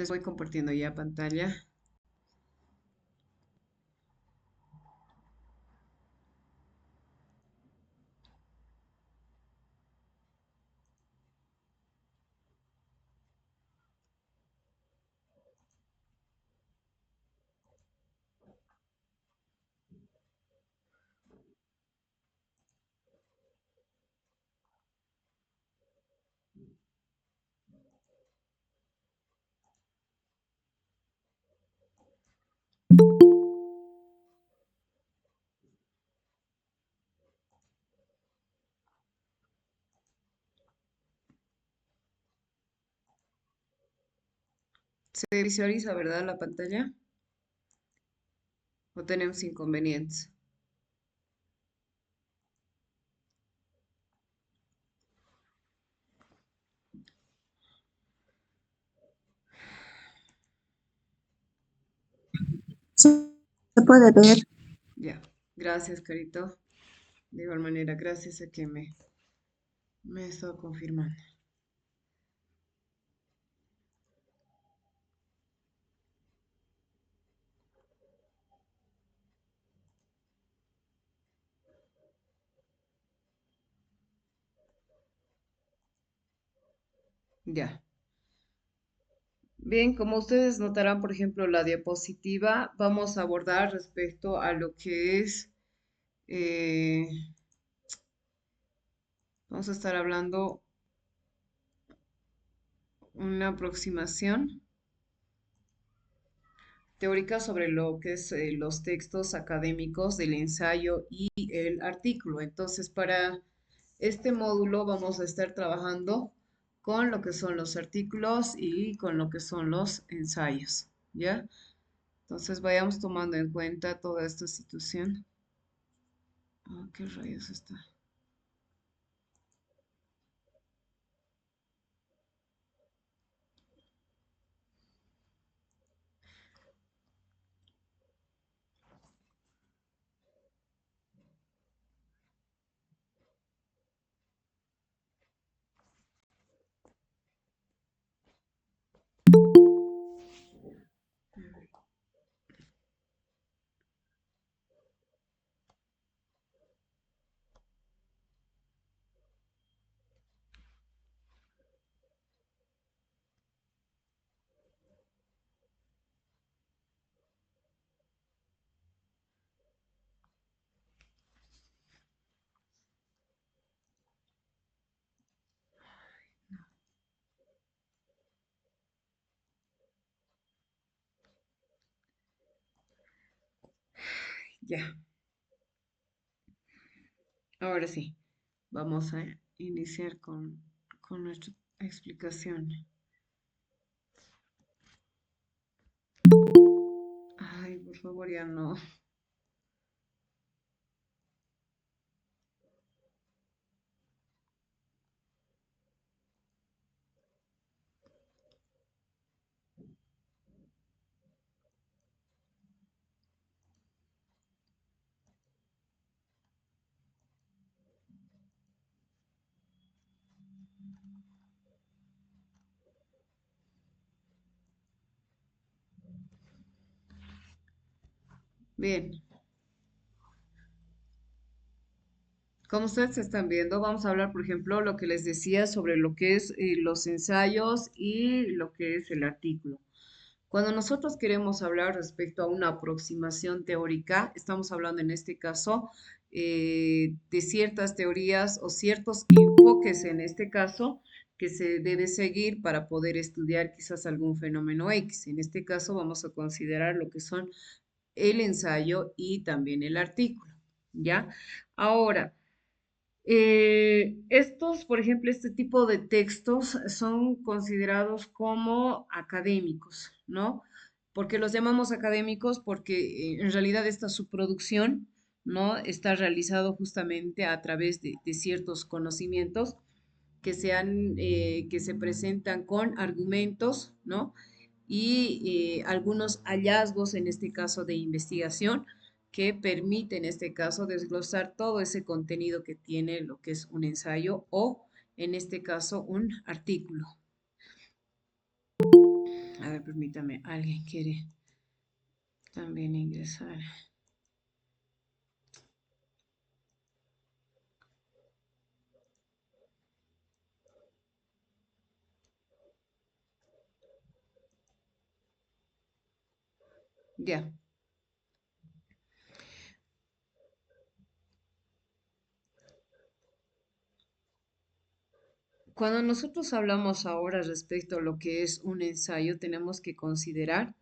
Les voy compartiendo ya pantalla. Se visualiza, ¿verdad? La pantalla. ¿O tenemos inconvenientes? Se puede ver. Ya. Gracias, Carito. De igual manera, gracias a que me estado confirmando. Ya. Bien, como ustedes notarán, por ejemplo, la diapositiva, vamos a abordar respecto a lo que es, eh, vamos a estar hablando una aproximación teórica sobre lo que es los textos académicos del ensayo y el artículo. Entonces, para este módulo vamos a estar trabajando con lo que son los artículos y con lo que son los ensayos, ¿ya? Entonces, vayamos tomando en cuenta toda esta situación. Ah, ¿qué rayos está? Ya, ahora sí, vamos a iniciar con nuestra explicación. Ay, por favor, ya no. Bien, como ustedes están viendo, vamos a hablar, por ejemplo, lo que les decía sobre lo que es los ensayos y lo que es el artículo. Cuando nosotros queremos hablar respecto a una aproximación teórica, estamos hablando en este caso de ciertas teorías o ciertos enfoques en este caso que se debe seguir para poder estudiar quizás algún fenómeno X. En este caso vamos a considerar lo que son el ensayo y también el artículo, ¿ya? Ahora, estos, por ejemplo, este tipo de textos son considerados como académicos, ¿no? ¿Por qué los llamamos académicos? Porque en realidad esta su producción, ¿no? Está realizado justamente a través de ciertos conocimientos que se presentan con argumentos, ¿no? Y algunos hallazgos, en este caso de investigación, que permite en este caso desglosar todo ese contenido que tiene lo que es un ensayo o en este caso un artículo. A ver, permítame, alguien quiere también ingresar. Ya. Cuando nosotros hablamos ahora respecto a lo que es un ensayo, tenemos que considerar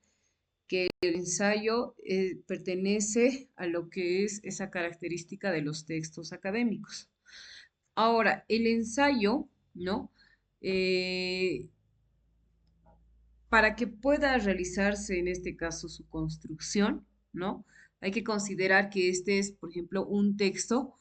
que el ensayo pertenece a lo que es esa característica de los textos académicos. Ahora, el ensayo, ¿no? Eh, para que pueda realizarse en este caso su construcción, ¿no? Hay que considerar que este es, por ejemplo, un texto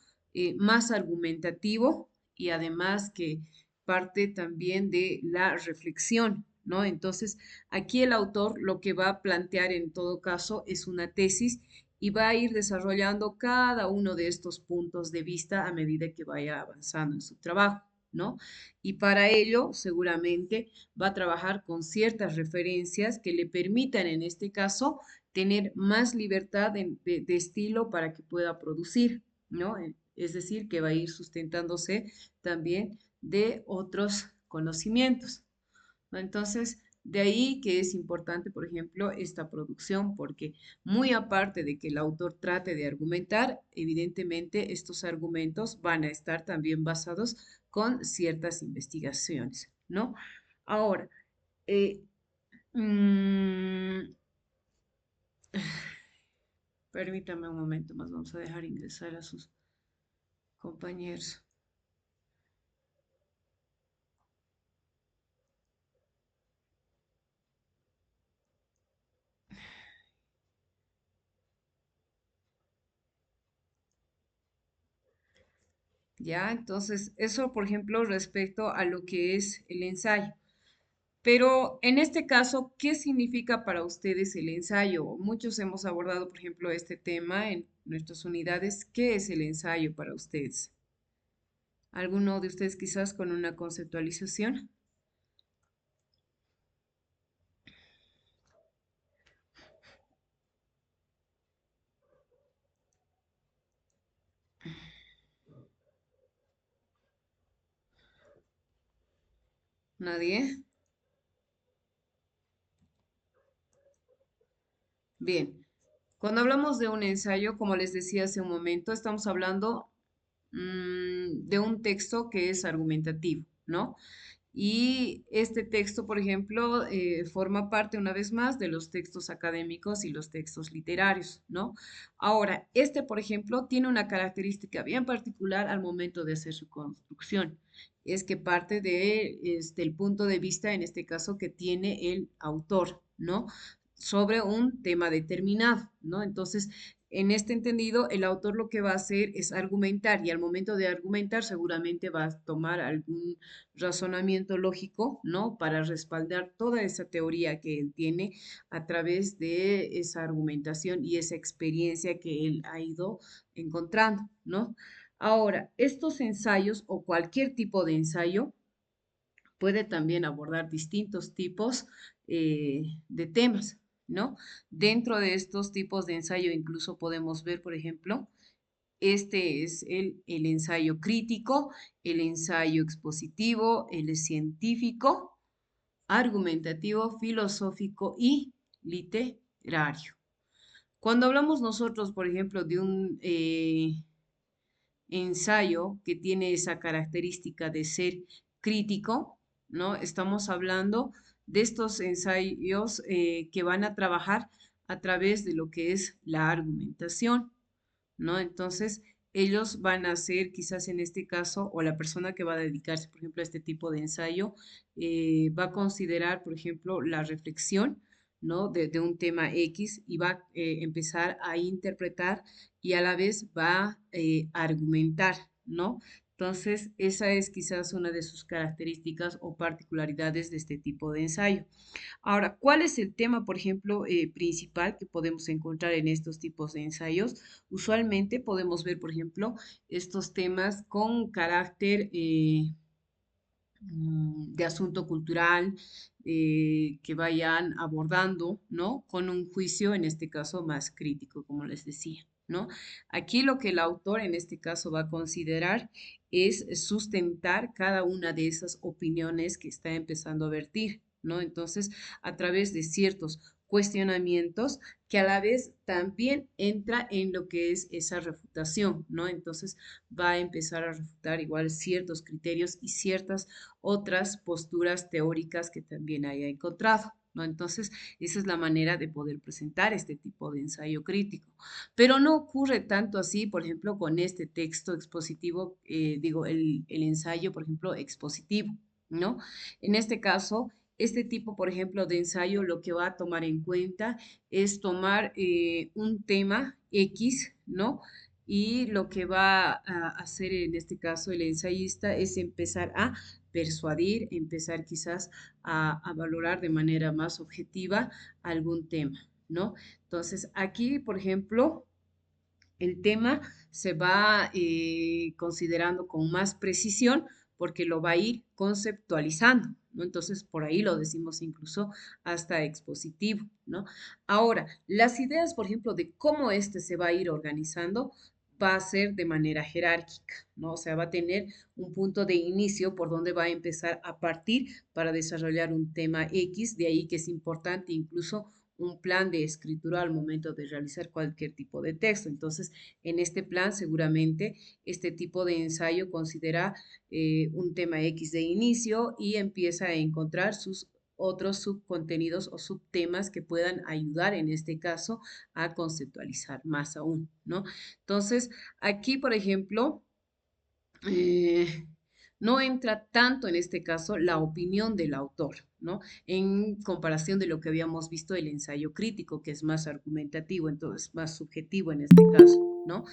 más argumentativo y además que parte también de la reflexión, ¿no? Entonces, aquí el autor lo que va a plantear en todo caso es una tesis y va a ir desarrollando cada uno de estos puntos de vista a medida que vaya avanzando en su trabajo, ¿no? Y para ello, seguramente va a trabajar con ciertas referencias que le permitan, en este caso, tener más libertad de estilo para que pueda producir, ¿no? Es decir, que va a ir sustentándose también de otros conocimientos, ¿no? Entonces, de ahí que es importante, por ejemplo, esta producción, porque muy aparte de que el autor trate de argumentar, evidentemente estos argumentos van a estar también basados con ciertas investigaciones, ¿no? Ahora, eh, mm, permítame un momento más, vamos a dejar ingresar a sus compañeros. Ya, entonces, eso, por ejemplo, respecto a lo que es el ensayo. Pero en este caso, ¿qué significa para ustedes el ensayo? Muchos hemos abordado, por ejemplo, este tema en nuestras unidades. ¿Qué es el ensayo para ustedes? ¿Alguno de ustedes quizás con una conceptualización? ¿Nadie? Bien. Cuando hablamos de un ensayo, como les decía hace un momento, estamos hablando de un texto que es argumentativo, ¿no? Y este texto, por ejemplo, forma parte una vez más de los textos académicos y los textos literarios, ¿no? Ahora, este, por ejemplo, tiene una característica bien particular al momento de hacer su construcción. Es que parte de, el punto de vista, en este caso, que tiene el autor, ¿no? Sobre un tema determinado, ¿no? Entonces, en este entendido, el autor lo que va a hacer es argumentar y al momento de argumentar seguramente va a tomar algún razonamiento lógico, ¿no? Para respaldar toda esa teoría que él tiene a través de esa argumentación y esa experiencia que él ha ido encontrando, ¿no? Ahora, estos ensayos o cualquier tipo de ensayo puede también abordar distintos tipos de temas, ¿no? Dentro de estos tipos de ensayo incluso podemos ver, por ejemplo, este es el ensayo crítico, el ensayo expositivo, el científico, argumentativo, filosófico y literario. Cuando hablamos nosotros, por ejemplo, de un ensayo que tiene esa característica de ser crítico, ¿no? Estamos hablando de estos ensayos que van a trabajar a través de lo que es la argumentación, ¿no? Entonces, ellos van a hacer, quizás en este caso, o la persona que va a dedicarse, por ejemplo, a este tipo de ensayo, va a considerar, por ejemplo, la reflexión, ¿no? De un tema X y va a empezar a interpretar y a la vez va a argumentar, ¿no? Entonces, esa es quizás una de sus características o particularidades de este tipo de ensayo. Ahora, ¿cuál es el tema, por ejemplo, principal que podemos encontrar en estos tipos de ensayos? Usualmente podemos ver, por ejemplo, estos temas con carácter de asunto cultural que vayan abordando, ¿no? Con un juicio, en este caso, más crítico, como les decía, ¿no? Aquí lo que el autor, en este caso, va a considerar es sustentar cada una de esas opiniones que está empezando a vertir, ¿no? Entonces, a través de ciertos cuestionamientos que a la vez también entra en lo que es esa refutación, ¿no? Entonces va a empezar a refutar igual ciertos criterios y ciertas otras posturas teóricas que también haya encontrado, ¿no? Entonces, esa es la manera de poder presentar este tipo de ensayo crítico. Pero no ocurre tanto así, por ejemplo, con este texto expositivo, digo, el ensayo, por ejemplo, expositivo, ¿no? En este caso, este tipo, por ejemplo, de ensayo lo que va a tomar en cuenta es tomar un tema X, ¿no? Y lo que va a hacer en este caso el ensayista es empezar a persuadir, empezar quizás a valorar de manera más objetiva algún tema, ¿no? Entonces, aquí, por ejemplo, el tema se va considerando con más precisión porque lo va a ir conceptualizando, ¿no? Entonces, por ahí lo decimos incluso hasta expositivo, ¿no? Ahora, las ideas, por ejemplo, de cómo este se va a ir organizando, va a ser de manera jerárquica, ¿no? O sea, va a tener un punto de inicio por donde va a empezar a partir para desarrollar un tema X, de ahí que es importante incluso un plan de escritura al momento de realizar cualquier tipo de texto. Entonces, en este plan, seguramente, este tipo de ensayo considera un tema X de inicio y empieza a encontrar sus otros subcontenidos o subtemas que puedan ayudar en este caso a conceptualizar más aún, ¿no? Entonces, aquí, por ejemplo, eh, no entra tanto en este caso la opinión del autor, ¿no? En comparación de lo que habíamos visto el ensayo crítico, que es más argumentativo, entonces más subjetivo en este caso, ¿no?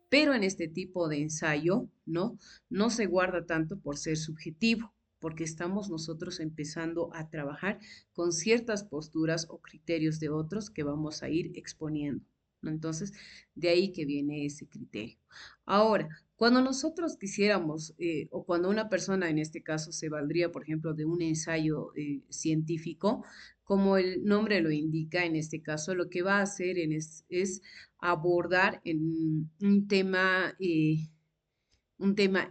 Pero en este tipo de ensayo, ¿no? No se guarda tanto por ser subjetivo, porque estamos nosotros empezando a trabajar con ciertas posturas o criterios de otros que vamos a ir exponiendo, ¿no? Entonces, de ahí que viene ese criterio. Ahora, cuando nosotros quisiéramos, o cuando una persona en este caso se valdría, por ejemplo, de un ensayo científico, como el nombre lo indica, en este caso, lo que va a hacer es abordar en un tema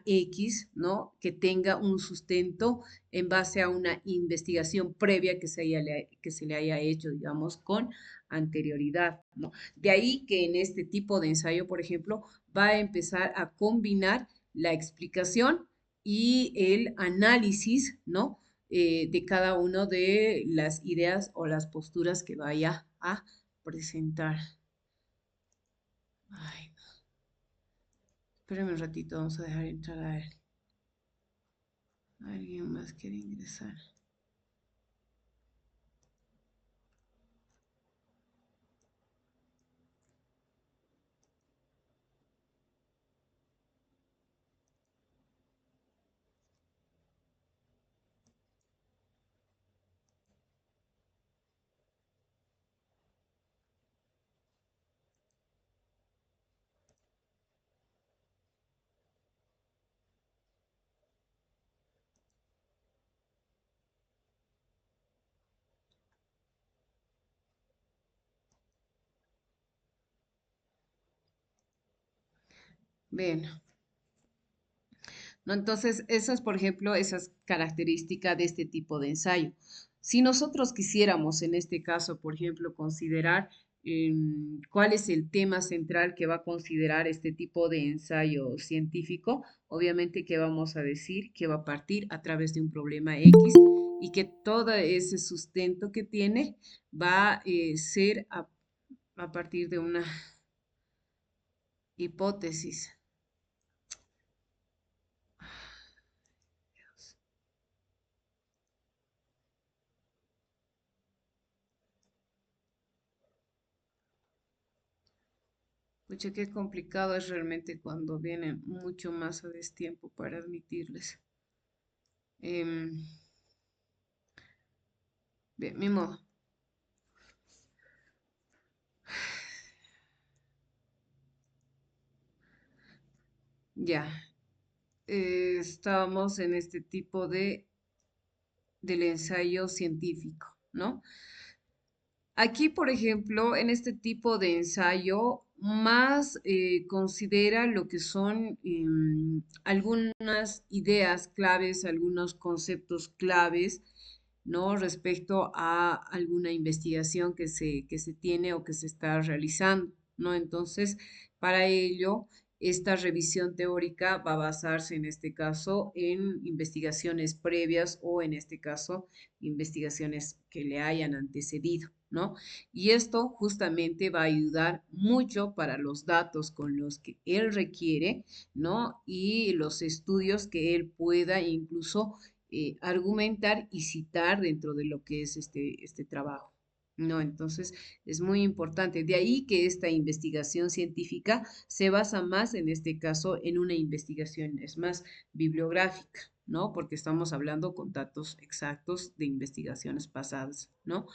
X, ¿no? Que tenga un sustento en base a una investigación previa que se le haya hecho, digamos, con anterioridad, ¿no? De ahí que en este tipo de ensayo, por ejemplo, va a empezar a combinar la explicación y el análisis, ¿no? De cada una de las ideas o las posturas que vaya a presentar. Ay, espérame un ratito, vamos a dejar entrar a alguien. Alguien más quiere ingresar. Bien, ¿no? Entonces, esas, por ejemplo, esas características de este tipo de ensayo. Si nosotros quisiéramos, en este caso, por ejemplo, considerar cuál es el tema central que va a considerar este tipo de ensayo científico, obviamente que vamos a decir que va a partir a través de un problema X y que todo ese sustento que tiene va a ser a partir de una hipótesis. Pucha, qué complicado es realmente cuando vienen mucho más a destiempo para admitirles. Em, de mi modo, ya. Estábamos en este tipo de del ensayo científico, ¿no? Aquí, por ejemplo, en este tipo de ensayo, más considera lo que son algunas ideas claves, algunos conceptos claves, ¿no? Respecto a alguna investigación que se tiene o que se está realizando, ¿no? Entonces, para ello, esta revisión teórica va a basarse en este caso en investigaciones previas o en este caso investigaciones que le hayan antecedido, ¿no? Y esto justamente va a ayudar mucho para los datos con los que él requiere, ¿no? Y los estudios que él pueda incluso argumentar y citar dentro de lo que es este trabajo. No, entonces es muy importante. De ahí que esta investigación científica se basa más en este caso en una investigación, es más, bibliográfica, ¿no? Porque estamos hablando con datos exactos de investigaciones pasadas, ¿no?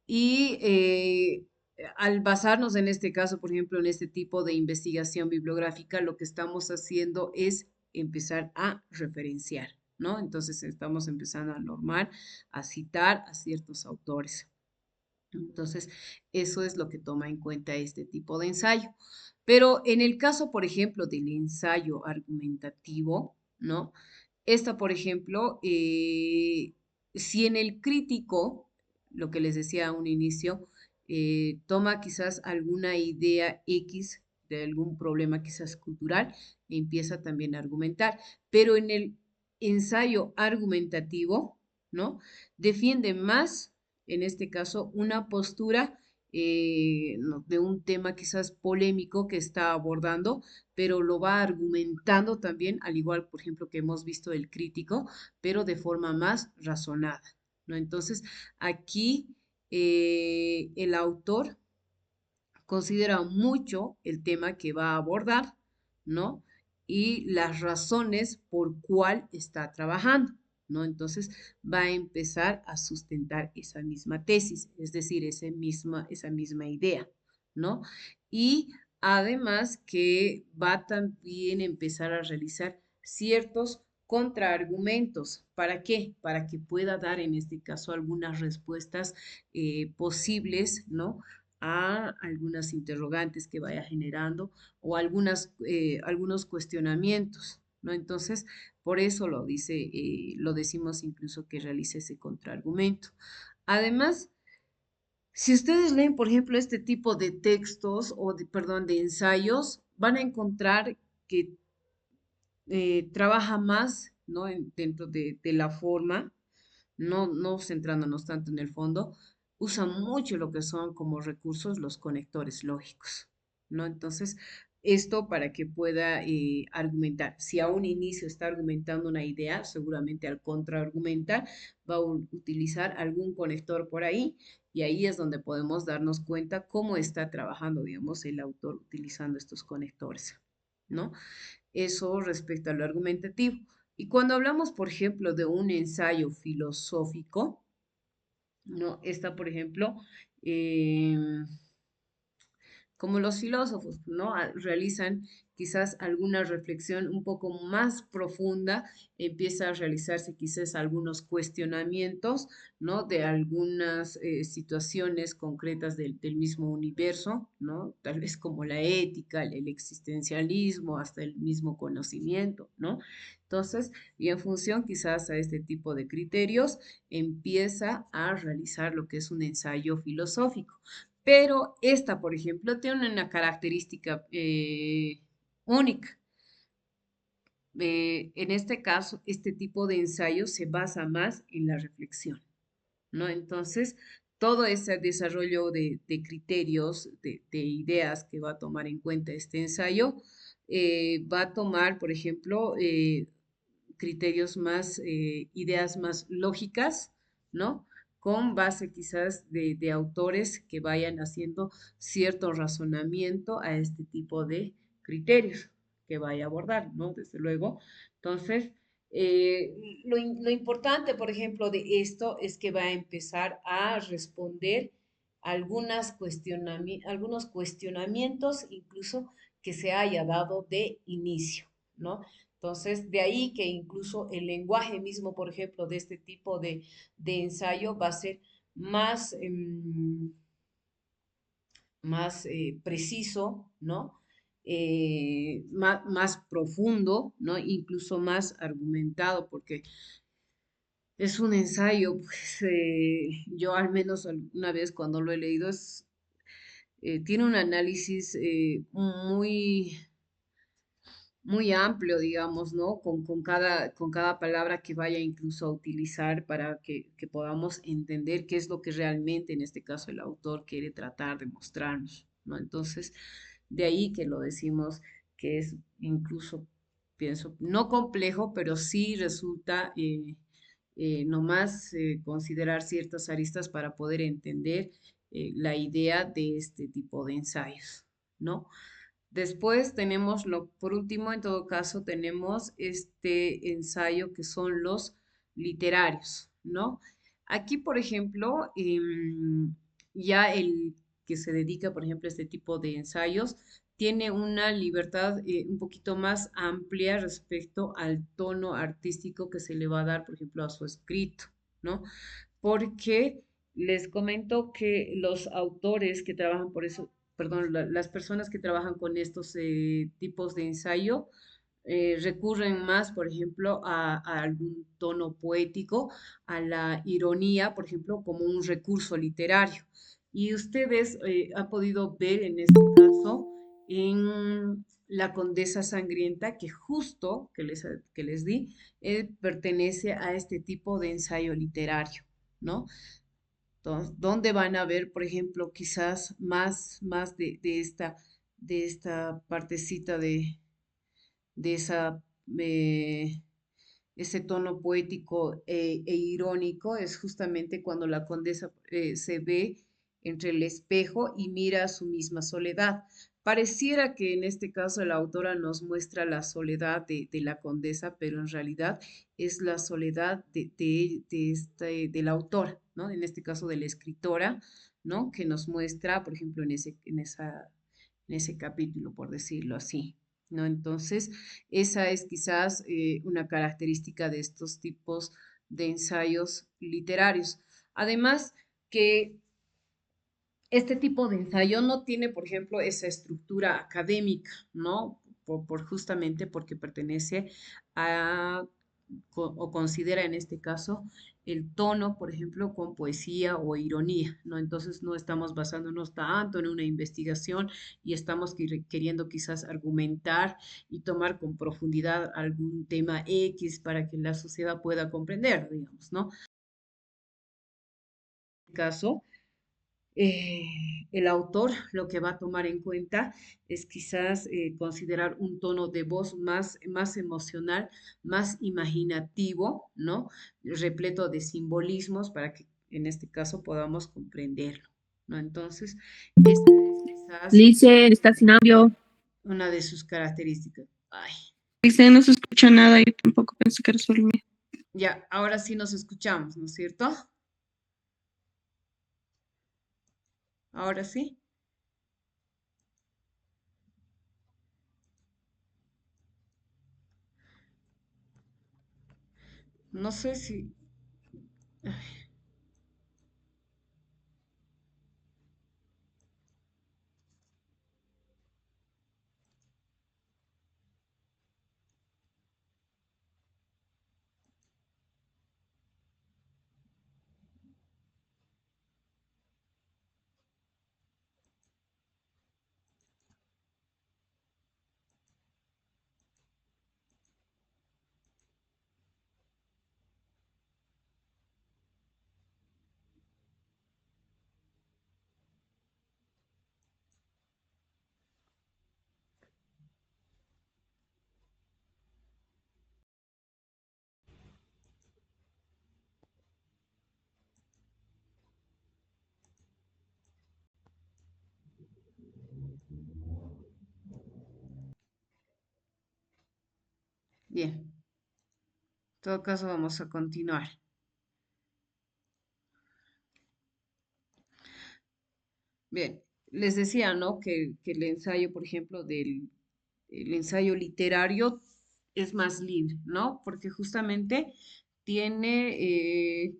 Y al basarnos en este caso, por ejemplo, en este tipo de investigación bibliográfica, lo que estamos haciendo es empezar a referenciar, ¿no? Entonces estamos empezando a normar, a citar a ciertos autores. Entonces, eso es lo que toma en cuenta este tipo de ensayo. Pero en el caso, por ejemplo, del ensayo argumentativo, ¿no? Esta, por ejemplo, si en el crítico, lo que les decía a un inicio, toma quizás alguna idea X de algún problema quizás cultural, empieza también a argumentar, pero en el ensayo argumentativo, ¿no? Defiende más, en este caso, una postura no, de un tema quizás polémico que está abordando, pero lo va argumentando también, al igual, por ejemplo, que hemos visto el crítico, pero de forma más razonada, ¿no? Entonces, aquí el autor considera mucho el tema que va a abordar, ¿no? Y las razones por cuál está trabajando, ¿no? Entonces va a empezar a sustentar esa misma tesis, es decir, esa misma idea, ¿no? Y además que va también a empezar a realizar ciertos contraargumentos. ¿Para qué? Para que pueda dar en este caso algunas respuestas posibles, ¿no? A algunas interrogantes que vaya generando o algunos cuestionamientos, ¿no? Entonces, por eso lo dice, lo decimos incluso que realice ese contraargumento. Además, si ustedes leen, por ejemplo, este tipo de textos o perdón, de ensayos, van a encontrar que trabaja más, ¿no? Dentro de la forma, no centrándonos tanto en el fondo, usa mucho lo que son como recursos los conectores lógicos, ¿no? Entonces, esto para que pueda argumentar. Si a un inicio está argumentando una idea, seguramente al contraargumentar va a utilizar algún conector por ahí y ahí es donde podemos darnos cuenta cómo está trabajando, digamos, el autor utilizando estos conectores, ¿no? Eso respecto a lo argumentativo. Y cuando hablamos, por ejemplo, de un ensayo filosófico, ¿no? Está, por ejemplo, como los filósofos, ¿no? Realizan quizás alguna reflexión un poco más profunda, empieza a realizarse quizás algunos cuestionamientos, ¿no? De algunas situaciones concretas del mismo universo, ¿no? Tal vez como la ética, el existencialismo, hasta el mismo conocimiento, ¿no? Entonces, y en función quizás a este tipo de criterios, empieza a realizar lo que es un ensayo filosófico. Pero esta, por ejemplo, tiene una característica única. En este caso, este tipo de ensayo se basa más en la reflexión, ¿no? Entonces, todo ese desarrollo de criterios, de ideas que va a tomar en cuenta este ensayo, va a tomar, por ejemplo, criterios más, ideas más lógicas, ¿no? Con base quizás de autores que vayan haciendo cierto razonamiento a este tipo de criterios que vaya a abordar, ¿no? Desde luego. Entonces, eh, lo importante, por ejemplo, de esto es que va a empezar a responder algunos cuestionamientos incluso que se haya dado de inicio. ¿no? Entonces, de ahí que incluso el lenguaje mismo, por ejemplo, de este tipo de ensayo va a ser más, más preciso, ¿no? Más profundo, ¿no? Incluso más argumentado, porque es un ensayo, pues yo al menos alguna vez cuando lo he leído, tiene un análisis muy amplio, digamos, ¿no? Con cada palabra que vaya incluso a utilizar para que podamos entender qué es lo que realmente, en este caso, el autor quiere tratar de mostrarnos, ¿no? Entonces, de ahí que lo decimos que es incluso, pienso, no complejo, pero sí resulta nomás considerar ciertas aristas para poder entender la idea de este tipo de ensayos, ¿no? Después tenemos por último, en todo caso, tenemos este ensayo que son los literarios, ¿no? Aquí, por ejemplo, ya el que se dedica, por ejemplo, a este tipo de ensayos, tiene una libertad un poquito más amplia respecto al tono artístico que se le va a dar, por ejemplo, a su escrito, ¿no? Porque les comento que los autores que trabajan por eso, perdón, las personas que trabajan con estos tipos de ensayo recurren más, por ejemplo, a algún tono poético, a la ironía, por ejemplo, como un recurso literario. Y ustedes han podido ver en este caso en La Condesa Sangrienta, que justo que les di, pertenece a este tipo de ensayo literario, ¿no? Entonces, ¿dónde van a ver, por ejemplo, quizás más de esta partecita de eh, ese tono poético e irónico? Es justamente cuando la condesa se ve entre el espejo y mira su misma soledad. Pareciera que en este caso la autora nos muestra la soledad de la condesa, pero en realidad es la soledad de la autora, ¿no? En este caso de la escritora, ¿no? Que nos muestra, por ejemplo, en ese capítulo, por decirlo así, ¿no? Entonces, esa es quizás una característica de estos tipos de ensayos literarios. Además, que este tipo de ensayo no tiene, por ejemplo, esa estructura académica, ¿no? Justamente porque pertenece a, o considera en este caso el tono, por ejemplo, con poesía o ironía, ¿no? Entonces no estamos basándonos tanto en una investigación y estamos queriendo quizás argumentar y tomar con profundidad algún tema X para que la sociedad pueda comprender, digamos, ¿no? En este caso, eh, el autor lo que va a tomar en cuenta es quizás considerar un tono de voz más emocional, más imaginativo, ¿no? Repleto de simbolismos para que en este caso podamos comprenderlo, ¿no? Entonces, esta es quizás Lice, está sin audio. una de sus características. Ay, Lice, no se escucha nada. Yo tampoco pensé que era solo mío. ya, ahora sí nos escuchamos, ¿no es cierto? Ahora sí. No sé si... Bien, en todo caso vamos a continuar. Bien, les decía, ¿no? Que el ensayo, por ejemplo, el ensayo literario es más libre, ¿no? Porque justamente tiene,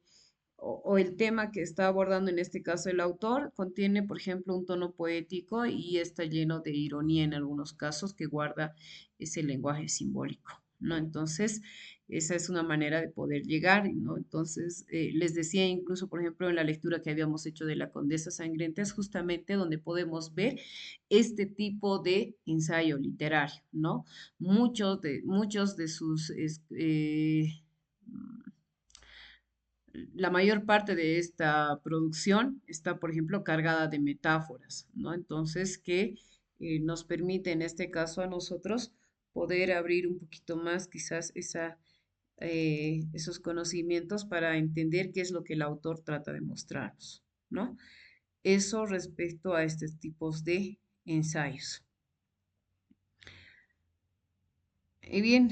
o el tema que está abordando en este caso el autor, contiene, por ejemplo, un tono poético y está lleno de ironía en algunos casos que guarda ese lenguaje simbólico, ¿no? Entonces, esa es una manera de poder llegar, ¿no? Entonces, les decía incluso, por ejemplo, en la lectura que habíamos hecho de La Condesa Sangrienta, es justamente donde podemos ver este tipo de ensayo literario, ¿no? Muchos de sus, la mayor parte de esta producción está, por ejemplo, cargada de metáforas, ¿no? Entonces, que nos permite en este caso a nosotros poder abrir un poquito más quizás esos conocimientos para entender qué es lo que el autor trata de mostrarnos, ¿no? Eso respecto a estos tipos de ensayos. Y bien,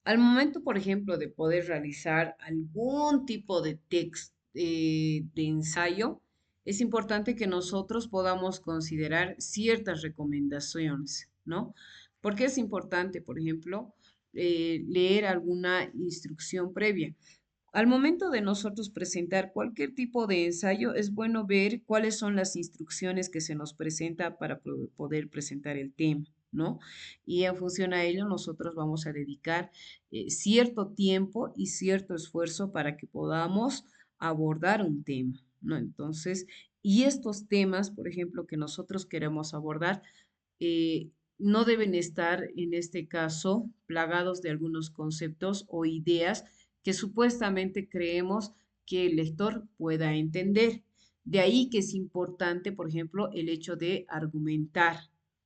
al momento, por ejemplo, de poder realizar algún tipo de texto, de ensayo, es importante que nosotros podamos considerar ciertas recomendaciones, ¿no? Porque es importante, por ejemplo, leer alguna instrucción previa. Al momento de nosotros presentar cualquier tipo de ensayo, es bueno ver cuáles son las instrucciones que se nos presenta para poder presentar el tema, ¿no? Y en función a ello, nosotros vamos a dedicar cierto tiempo y cierto esfuerzo para que podamos abordar un tema, ¿no? Entonces, y estos temas, por ejemplo, que nosotros queremos abordar, no deben estar, en este caso, plagados de algunos conceptos o ideas que supuestamente creemos que el lector pueda entender. De ahí que es importante, por ejemplo, el hecho de argumentar,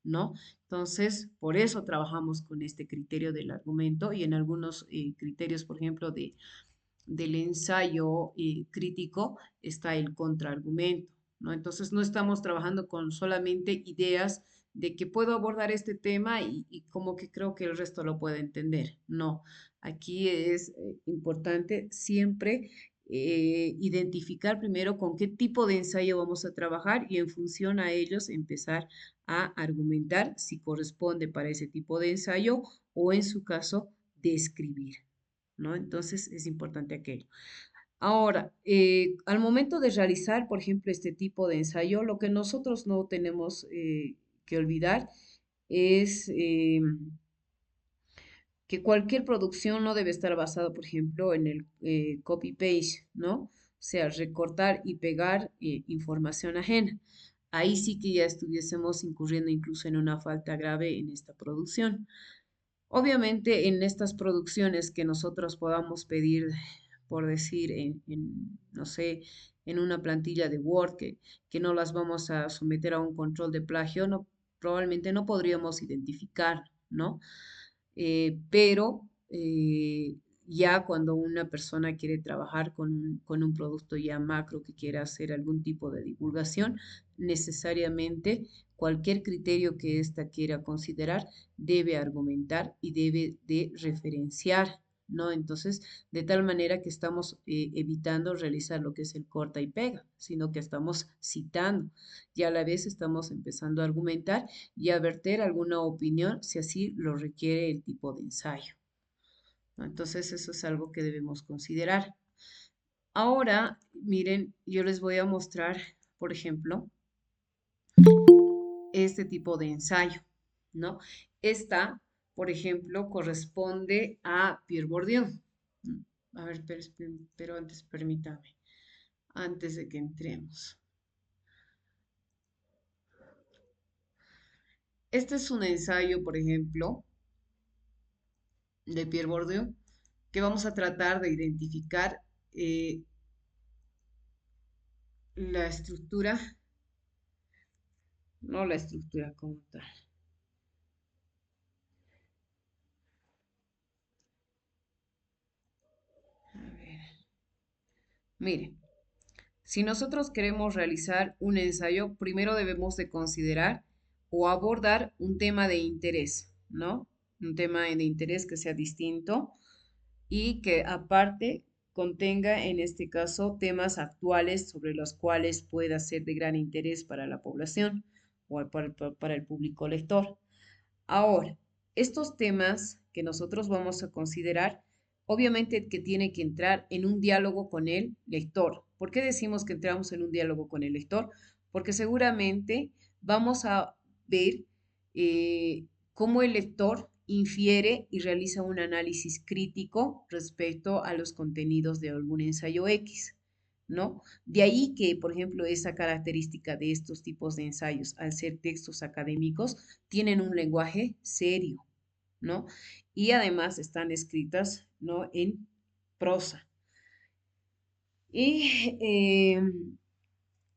¿no? Entonces, por eso trabajamos con este criterio del argumento y en algunos criterios, por ejemplo, del ensayo crítico está el contraargumento, ¿no? Entonces no estamos trabajando con solamente ideas de que puedo abordar este tema y como que creo que el resto lo puede entender. No, aquí es importante siempre identificar primero con qué tipo de ensayo vamos a trabajar y en función a ellos empezar a argumentar si corresponde para ese tipo de ensayo o en su caso describir. ¿No? Entonces es importante aquello. Ahora, al momento de realizar, por ejemplo, este tipo de ensayo, lo que nosotros no tenemos que olvidar es que cualquier producción no debe estar basada, por ejemplo, en el copy-paste, ¿no? O sea, recortar y pegar información ajena. Ahí sí que ya estuviésemos incurriendo incluso en una falta grave en esta producción. Obviamente, en estas producciones que nosotros podamos pedir, por decir, no sé, en una plantilla de Word, que no las vamos a someter a un control de plagio, no, probablemente no podríamos identificar, ¿no? Pero ya cuando una persona quiere trabajar con un producto ya macro que quiera hacer algún tipo de divulgación, necesariamente cualquier criterio que ésta quiera considerar debe argumentar y debe de referenciar, ¿no? Entonces, de tal manera que estamos evitando realizar lo que es el corta y pega, sino que estamos citando y a la vez estamos empezando a argumentar y a verter alguna opinión si así lo requiere el tipo de ensayo, ¿no? Entonces, eso es algo que debemos considerar. Ahora, miren, yo les voy a mostrar, por ejemplo, este tipo de ensayo, ¿no? Esta, por ejemplo, corresponde a Pierre Bourdieu. A ver, pero antes permítame, antes de que entremos. Este es un ensayo, por ejemplo, de Pierre Bourdieu, que vamos a tratar de identificar eh, la estructura, no la estructura como tal. A ver, mire, si nosotros queremos realizar un ensayo, primero debemos de considerar o abordar un tema de interés, ¿no? Un tema de interés que sea distinto y que aparte contenga, en este caso, temas actuales sobre los cuales pueda ser de gran interés para la población o para el público lector. Ahora, estos temas que nosotros vamos a considerar, obviamente que tiene que entrar en un diálogo con el lector. ¿Por qué decimos que entramos en un diálogo con el lector? Porque seguramente vamos a ver cómo el lector infiere y realiza un análisis crítico respecto a los contenidos de algún ensayo X, ¿no? De ahí que, por ejemplo, esa característica de estos tipos de ensayos, al ser textos académicos, tienen un lenguaje serio, ¿no? Y además están escritas, ¿no? En prosa. Y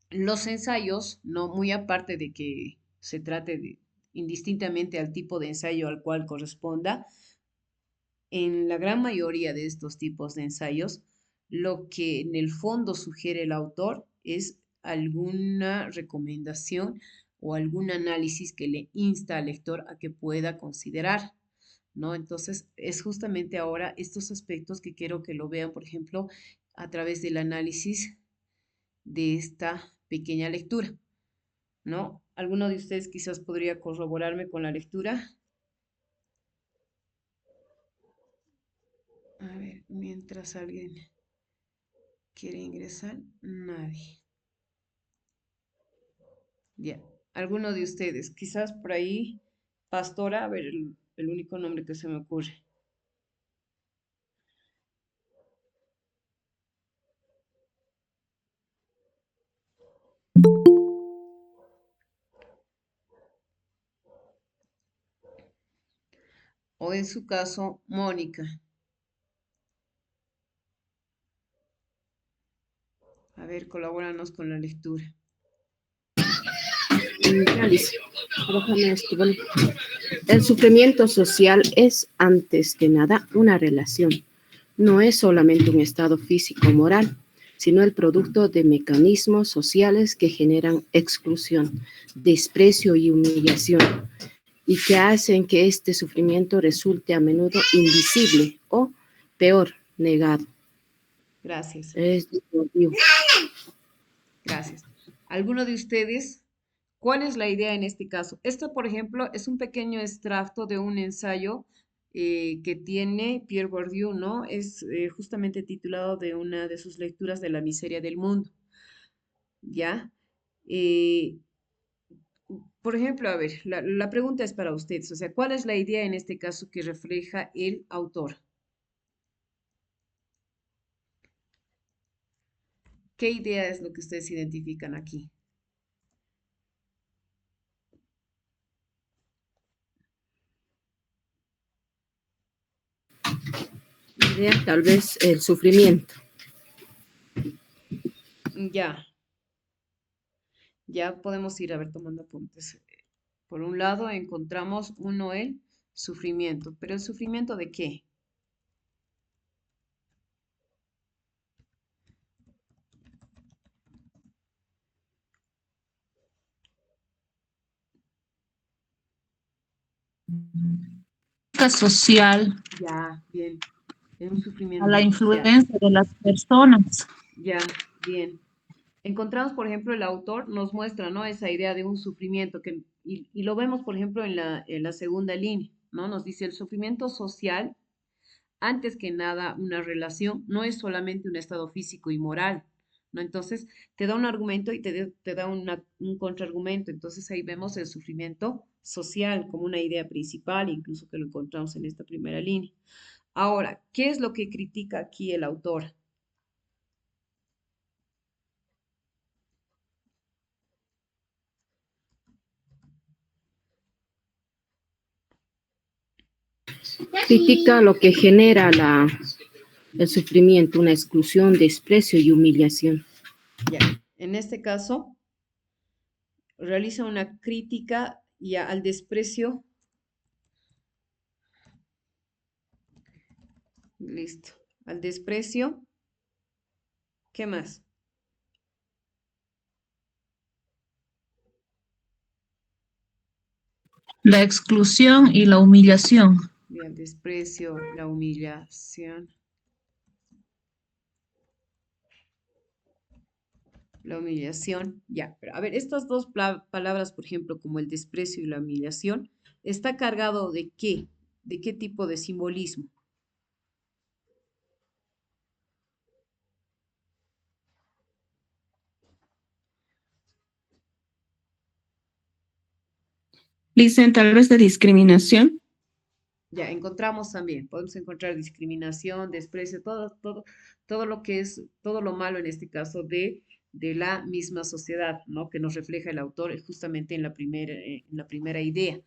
los ensayos, ¿no? Muy aparte de que se trate de, indistintamente al tipo de ensayo al cual corresponda, en la gran mayoría de estos tipos de ensayos, lo que en el fondo sugiere el autor es alguna recomendación o algún análisis que le insta al lector a que pueda considerar, ¿no? Entonces, es justamente ahora estos aspectos que quiero que lo vean, por ejemplo, a través del análisis de esta pequeña lectura, ¿no? ¿Alguno de ustedes quizás podría corroborarme con la lectura? A ver, mientras alguien quiere ingresar, nadie. Ya. ¿Alguno de ustedes? Quizás por ahí, Pastora, a ver, el único nombre que se me ocurre. O en su caso, Mónica. A ver, colabóranos con la lectura. Realice. Bueno, el sufrimiento social es, antes que nada, una relación. No es solamente un estado físico-moral, sino el producto de mecanismos sociales que generan exclusión, desprecio y humillación, y que hacen que este sufrimiento resulte a menudo invisible o, peor, negado. Gracias, Es disruptivo. gracias. ¿Alguno de ustedes? ¿Cuál es la idea en este caso? Esto, por ejemplo, es un pequeño extracto de un ensayo que tiene Pierre Bourdieu, ¿no? Es justamente titulado de una de sus lecturas de La miseria del mundo, ¿ya? Eh, por ejemplo, a ver, la pregunta es para ustedes, o sea, ¿cuál es la idea en este caso que refleja el autor? ¿Qué idea es lo que ustedes identifican aquí? Idea, tal vez el sufrimiento. Ya, ya podemos ir a ver tomando apuntes. Por un lado encontramos uno el sufrimiento, pero ¿el sufrimiento de qué? Social, Ya, bien, es un a sufrimiento la social. influencia de las personas. Ya, bien. Encontramos, por ejemplo, el autor nos muestra, ¿no? Esa idea de un sufrimiento y lo vemos, por ejemplo, en la segunda línea, ¿no? Nos dice el sufrimiento social, antes que nada, una relación, no es solamente un estado físico y moral, ¿no? Entonces, te da un argumento y te da un contraargumento. Entonces, ahí vemos el sufrimiento social como una idea principal, incluso que lo encontramos en esta primera línea. Ahora, ¿qué es lo que critica aquí el autor? Critica lo que genera el sufrimiento, una exclusión, desprecio y humillación. Ya, en este caso, realiza una crítica ya al desprecio. Listo. Al desprecio. ¿Qué más? La exclusión y la humillación. Y al desprecio, la humillación. La humillación, ya. Pero a ver, estas dos palabras, por ejemplo, como el desprecio y la humillación, ¿Está cargado de qué? ¿De qué tipo de simbolismo? Dicen tal vez de discriminación. Ya, encontramos también, podemos encontrar discriminación, desprecio, todo lo que es, todo lo malo en este caso de la misma sociedad, ¿no? Que nos refleja el autor justamente en la primera idea.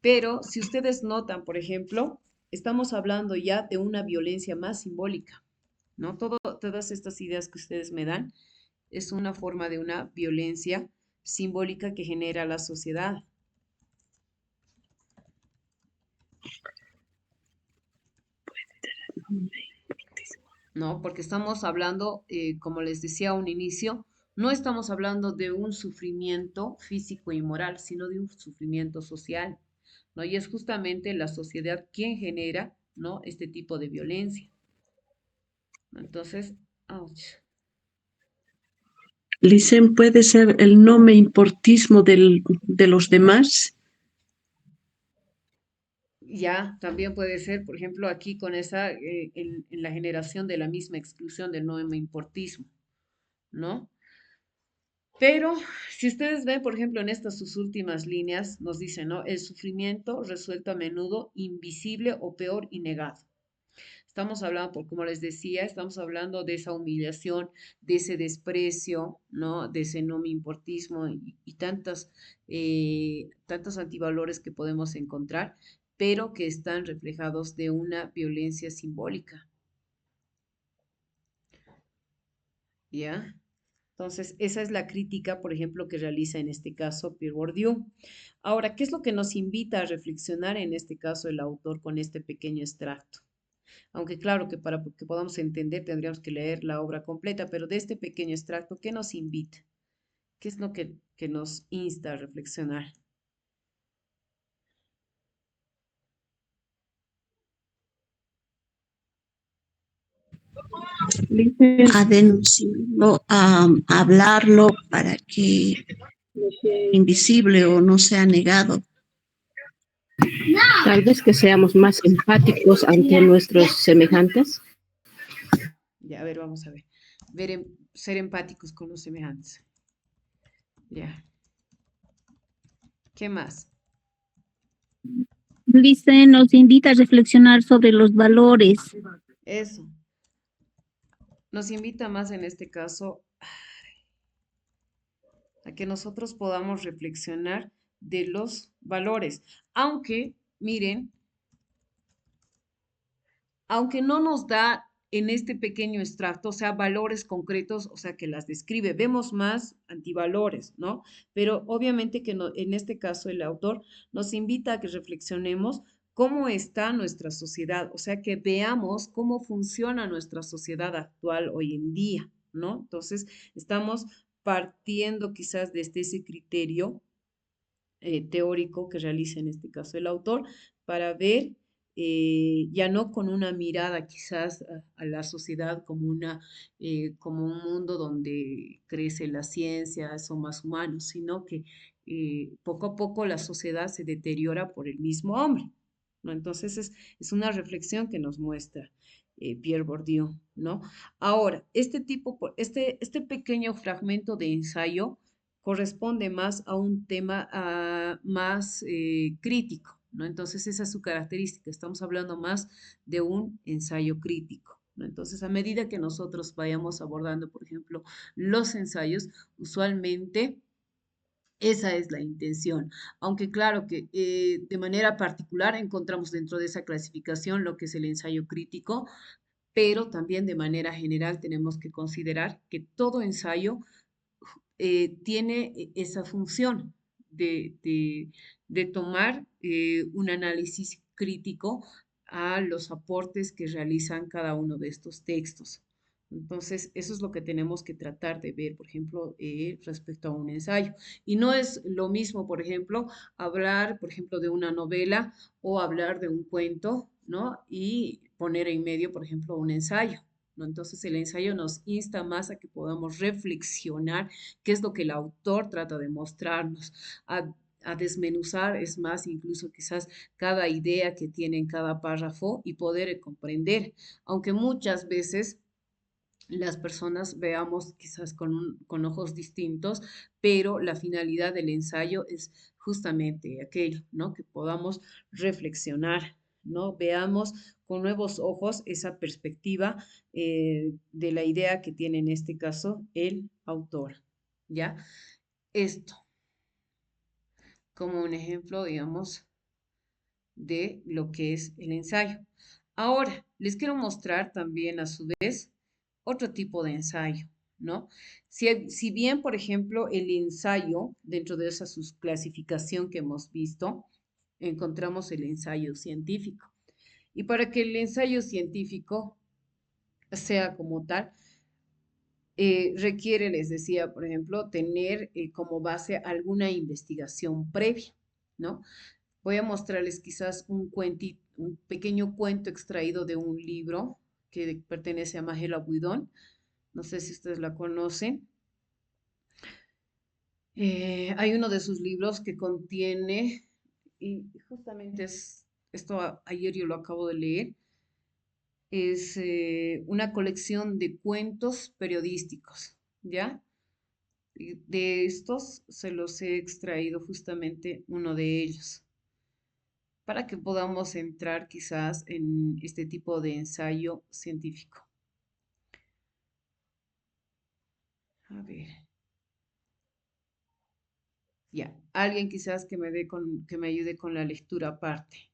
Pero si ustedes notan, por ejemplo, estamos hablando ya de una violencia más simbólica, ¿no? Todas estas ideas que ustedes me dan es una forma de una violencia simbólica que genera la sociedad, ¿no? Porque estamos hablando, como les decía a un inicio, no estamos hablando de un sufrimiento físico y moral, sino de un sufrimiento social, ¿no? Y es justamente la sociedad quien genera, ¿no? Este tipo de violencia, ¿no? Entonces, ouch. Licen puede ser el no me importismo de los demás. Ya, también puede ser, por ejemplo, aquí con esa, en la generación de la misma exclusión del no me importismo, ¿no? Pero si ustedes ven, por ejemplo, en estas sus últimas líneas, nos dicen, ¿no? El sufrimiento resuelto a menudo invisible o peor y negado. Estamos hablando, como les decía, estamos hablando de esa humillación, de ese desprecio, ¿no? De ese no me importismo y tantos antivalores que podemos encontrar, pero que están reflejados de una violencia simbólica, ¿ya? Entonces, esa es la crítica, por ejemplo, que realiza en este caso Pierre Bourdieu. Ahora, ¿qué es lo que nos invita a reflexionar en este caso el autor con este pequeño extracto? Aunque claro que para que podamos entender tendríamos que leer la obra completa, pero de este pequeño extracto, ¿qué nos invita? ¿Qué es lo que nos insta a reflexionar? Dicen, A denunciarlo, a hablarlo para que no sea invisible o no sea negado. Tal vez que seamos más empáticos ante nuestros semejantes. Ya, a ver, vamos a ver. Ser empáticos con los semejantes. Ya. ¿Qué más? Dice, nos invita a reflexionar sobre los valores. Eso. Nos invita más en este caso a que nosotros podamos reflexionar de los valores. Aunque, miren, aunque no nos da en este pequeño extracto, o sea, valores concretos, o sea, que las describe, vemos más antivalores, ¿no? Pero obviamente que en este caso el autor nos invita a que reflexionemos cómo está nuestra sociedad, o sea, que veamos cómo funciona nuestra sociedad actual hoy en día, ¿no? Entonces, estamos partiendo quizás desde ese criterio teórico que realiza en este caso el autor para ver ya no con una mirada quizás a la sociedad como como un mundo donde crece la ciencia, son más humanos, sino que poco a poco la sociedad se deteriora por el mismo hombre, ¿no? Entonces es una reflexión que nos muestra Pierre Bourdieu, ¿no? Ahora, este pequeño fragmento de ensayo corresponde más a un tema más crítico, ¿no? Entonces esa es su característica, estamos hablando más de un ensayo crítico, ¿no? Entonces a medida que nosotros vayamos abordando, por ejemplo, los ensayos, usualmente esa es la intención, aunque claro que de manera particular encontramos dentro de esa clasificación lo que es el ensayo crítico, pero también de manera general tenemos que considerar que todo ensayo tiene esa función de tomar un análisis crítico a los aportes que realizan cada uno de estos textos. Entonces, eso es lo que tenemos que tratar de ver, por ejemplo, respecto a un ensayo. Y no es lo mismo, por ejemplo, hablar, por ejemplo, de una novela o hablar de un cuento, ¿no? Y poner en medio, por ejemplo, un ensayo, ¿no? Entonces, el ensayo nos insta más a que podamos reflexionar qué es lo que el autor trata de mostrarnos, a a desmenuzar, es más, incluso quizás cada idea que tiene en cada párrafo y poder comprender, aunque muchas veces las personas veamos quizás con ojos distintos, pero la finalidad del ensayo es justamente aquello, ¿no? Que podamos reflexionar, ¿no? Veamos con nuevos ojos esa perspectiva de la idea que tiene en este caso el autor, ¿ya? Esto como un ejemplo, digamos, de lo que es el ensayo. Ahora, les quiero mostrar también a su vez otro tipo de ensayo, ¿no? Si bien, por ejemplo, el ensayo, dentro de esa subclasificación que hemos visto, encontramos el ensayo científico. Y para que el ensayo científico sea como tal, requiere, les decía, por ejemplo, tener como base alguna investigación previa, ¿no? Voy a mostrarles quizás un pequeño cuento extraído de un libro que pertenece a Mahela Buidón. No sé si ustedes la conocen. Hay uno de sus libros que contiene, y justamente ayer yo lo acabo de leer, es una colección de cuentos periodísticos, ¿ya? Y de estos se los he extraído justamente uno de ellos, para que podamos entrar quizás en este tipo de ensayo científico. A ver, ya, alguien quizás que me ayude con la lectura aparte.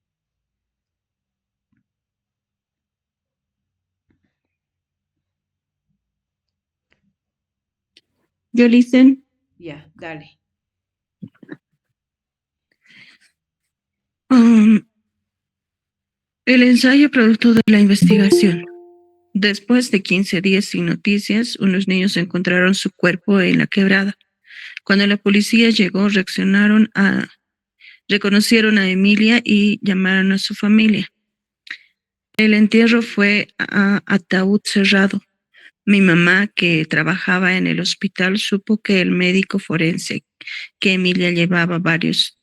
Yo listen. Ya, dale. El ensayo producto de la investigación. Después de 15 días sin noticias, unos niños encontraron su cuerpo en la quebrada. Cuando la policía llegó, reconocieron a Emilia y llamaron a su familia. El entierro fue a ataúd cerrado. Mi mamá, que trabajaba en el hospital, supo que el médico forense que Emilia llevaba varios,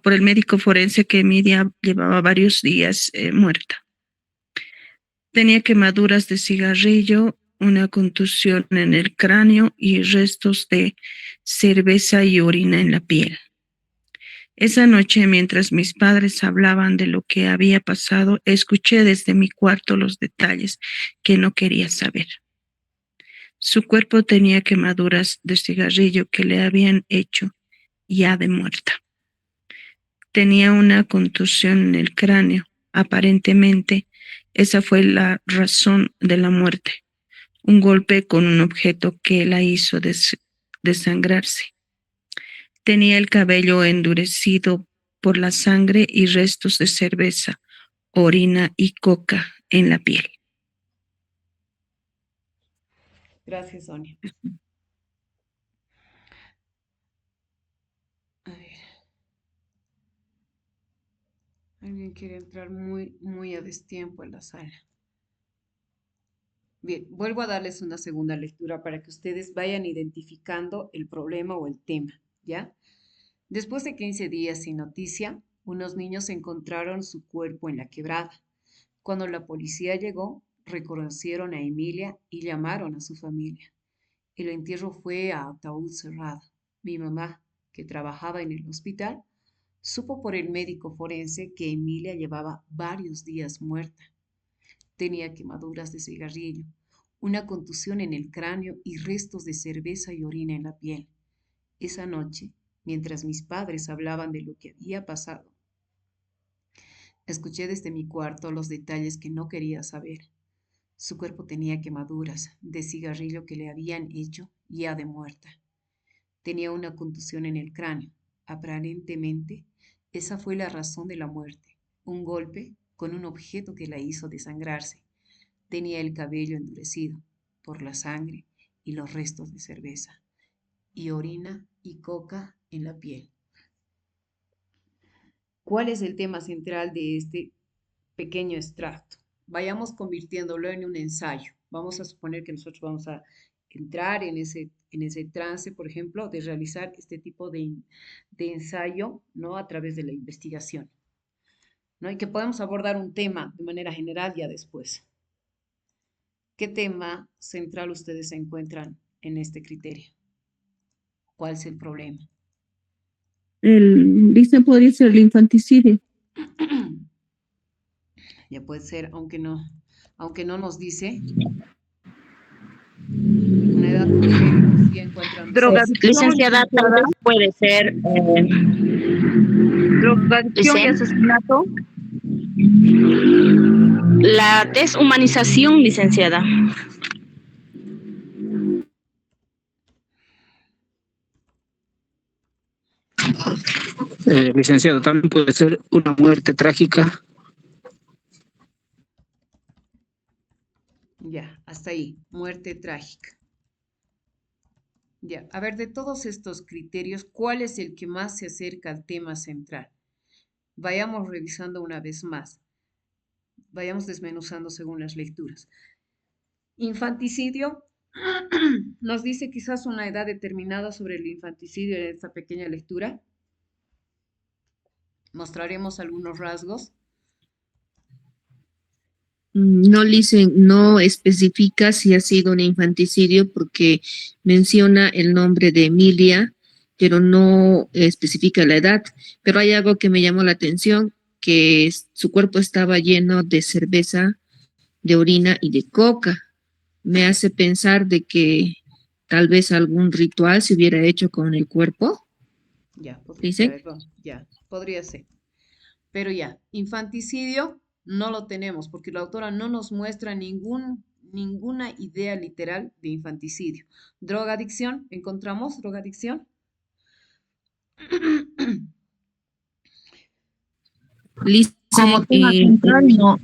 por el médico forense que Emilia llevaba varios días muerta. Tenía quemaduras de cigarrillo, una contusión en el cráneo y restos de cerveza y orina en la piel. Esa noche, mientras mis padres hablaban de lo que había pasado, escuché desde mi cuarto los detalles que no quería saber. Su cuerpo tenía quemaduras de cigarrillo que le habían hecho ya de muerta. Tenía una contusión en el cráneo. Aparentemente, esa fue la razón de la muerte. Un golpe con un objeto que la hizo desangrarse. Tenía el cabello endurecido por la sangre y restos de cerveza, orina y coca en la piel. Gracias, Sonia. A ver. Alguien quiere entrar muy a destiempo en la sala. Bien, vuelvo a darles una segunda lectura para que ustedes vayan identificando el problema o el tema, ¿ya? Después de 15 días sin noticia, unos niños encontraron su cuerpo en la quebrada. Cuando la policía llegó, reconocieron a Emilia y llamaron a su familia. El entierro fue a ataúd cerrado. Mi mamá, que trabajaba en el hospital, supo por el médico forense que Emilia llevaba varios días muerta. Tenía quemaduras de cigarrillo, una contusión en el cráneo y restos de cerveza y orina en la piel. Esa noche, mientras mis padres hablaban de lo que había pasado, escuché desde mi cuarto los detalles que no quería saber. Su cuerpo tenía quemaduras de cigarrillo que le habían hecho ya de muerta. Tenía una contusión en el cráneo. Aparentemente, esa fue la razón de la muerte. Un golpe con un objeto que la hizo desangrarse. Tenía el cabello endurecido por la sangre y los restos de cerveza, y orina y coca en la piel. ¿Cuál es el tema central de este pequeño extracto? Vayamos convirtiéndolo en un ensayo. Vamos a suponer que nosotros vamos a entrar en en ese trance, por ejemplo, de realizar este tipo de ensayo, ¿no? A través de la investigación, ¿no? Y que podemos abordar un tema de manera general ya después. ¿Qué tema central ustedes encuentran en este criterio? ¿Cuál es el problema? Dice, podría ser el infanticidio. Ya puede ser, aunque no nos dice una edad que sí encuentran ustedes. Licenciada, tal vez puede ser drogadicción y asesinato. La deshumanización, licenciada. Licenciado, también puede ser una muerte trágica. Ya, hasta ahí, muerte trágica. Ya, a ver, de todos estos criterios, ¿cuál es el que más se acerca al tema central? Vayamos revisando una vez más, vayamos desmenuzando según las lecturas. Infanticidio nos dice quizás una edad determinada sobre el infanticidio en esta pequeña lectura. Mostraremos algunos rasgos. No especifica si ha sido un infanticidio porque menciona el nombre de Emilia, pero no especifica la edad. Pero hay algo que me llamó la atención, que su cuerpo estaba lleno de cerveza, de orina y de coca. Me hace pensar de que tal vez algún ritual se hubiera hecho con el cuerpo. Ya, ¿Dice? ya, podría ser. Pero ya, infanticidio no lo tenemos porque la autora no nos muestra ninguna idea literal de infanticidio. Drogadicción, ¿encontramos drogadicción? Como tema central, no.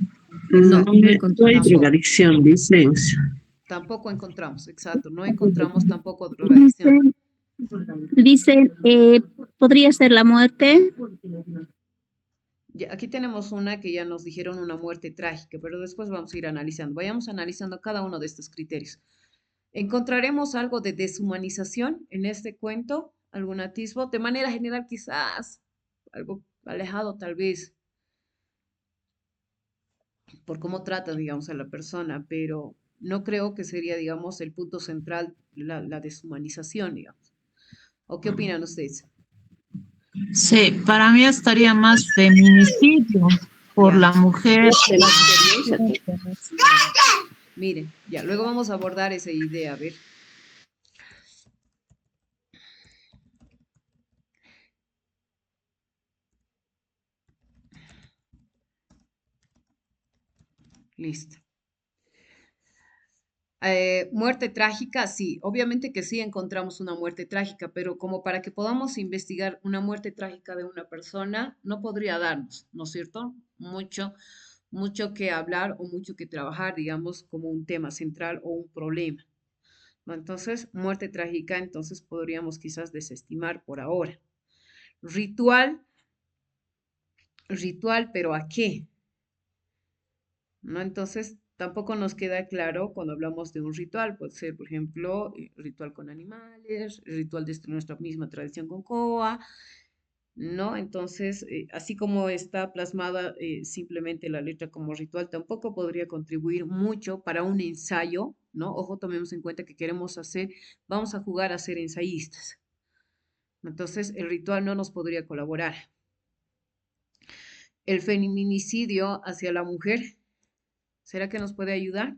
Exacto. No hay drogadicción, licencia. Tampoco encontramos, exacto, no encontramos tampoco drogadicción. Dice, podría ser la muerte. Ya, aquí tenemos una que ya nos dijeron una muerte trágica, pero después vamos a ir analizando. Vayamos analizando cada uno de estos criterios. ¿Encontraremos algo de deshumanización en este cuento? ¿Algún atisbo? De manera general, quizás, algo alejado tal vez, por cómo trata, digamos, a la persona, pero no creo que sería, digamos, el punto central la deshumanización, digamos. ¿O qué opinan ustedes? Sí, para mí estaría más feminicidio por Ya. la mujer. Miren, ya, luego vamos a abordar esa idea, a ver. Listo. Muerte trágica, sí, obviamente que sí encontramos una muerte trágica, pero como para que podamos investigar una muerte trágica de una persona, no podría darnos, ¿no es cierto? Mucho que hablar o mucho que trabajar, digamos, como un tema central o un problema, ¿no? Entonces, muerte trágica, entonces podríamos quizás desestimar por ahora. Ritual, pero ¿a qué? ¿No? Entonces, tampoco nos queda claro cuando hablamos de un ritual. Puede ser, por ejemplo, ritual con animales, ritual de nuestra misma tradición con Coa, ¿no? Entonces, así como está plasmada simplemente la letra como ritual, tampoco podría contribuir mucho para un ensayo, ¿no? Ojo, tomemos en cuenta que vamos a jugar a ser ensayistas. Entonces, el ritual no nos podría colaborar. El feminicidio hacia la mujer, ¿será que nos puede ayudar?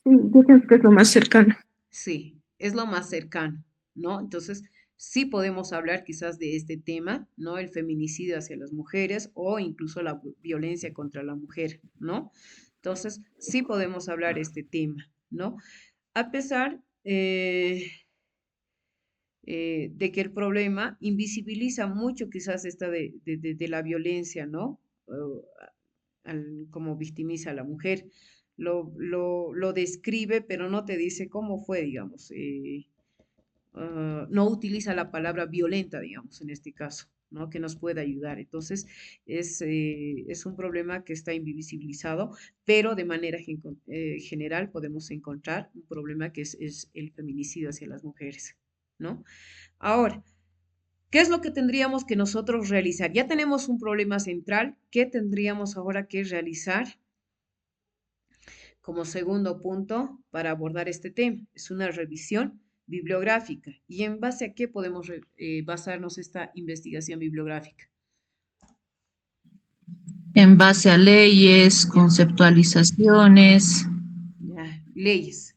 Sí, yo creo que es lo más cercano. Sí, es lo más cercano, ¿no? Entonces, sí podemos hablar quizás de este tema, ¿no? El feminicidio hacia las mujeres o incluso la violencia contra la mujer, ¿no? Entonces, sí podemos hablar este tema, ¿no? A pesar de que el problema invisibiliza mucho quizás esta de la violencia, ¿no? Como victimiza a la mujer. Lo describe, pero no te dice cómo fue, digamos. No utiliza la palabra violenta, digamos, en este caso, ¿no? Que nos pueda ayudar. Entonces, es un problema que está invisibilizado, pero de manera general podemos encontrar un problema que es el feminicidio hacia las mujeres, ¿no? Ahora, ¿qué es lo que tendríamos que nosotros realizar? Ya tenemos un problema central. ¿Qué tendríamos ahora que realizar como segundo punto para abordar este tema? Es una revisión bibliográfica. ¿Y en base a qué podemos basarnos esta investigación bibliográfica? En base a leyes, conceptualizaciones, Ya, leyes.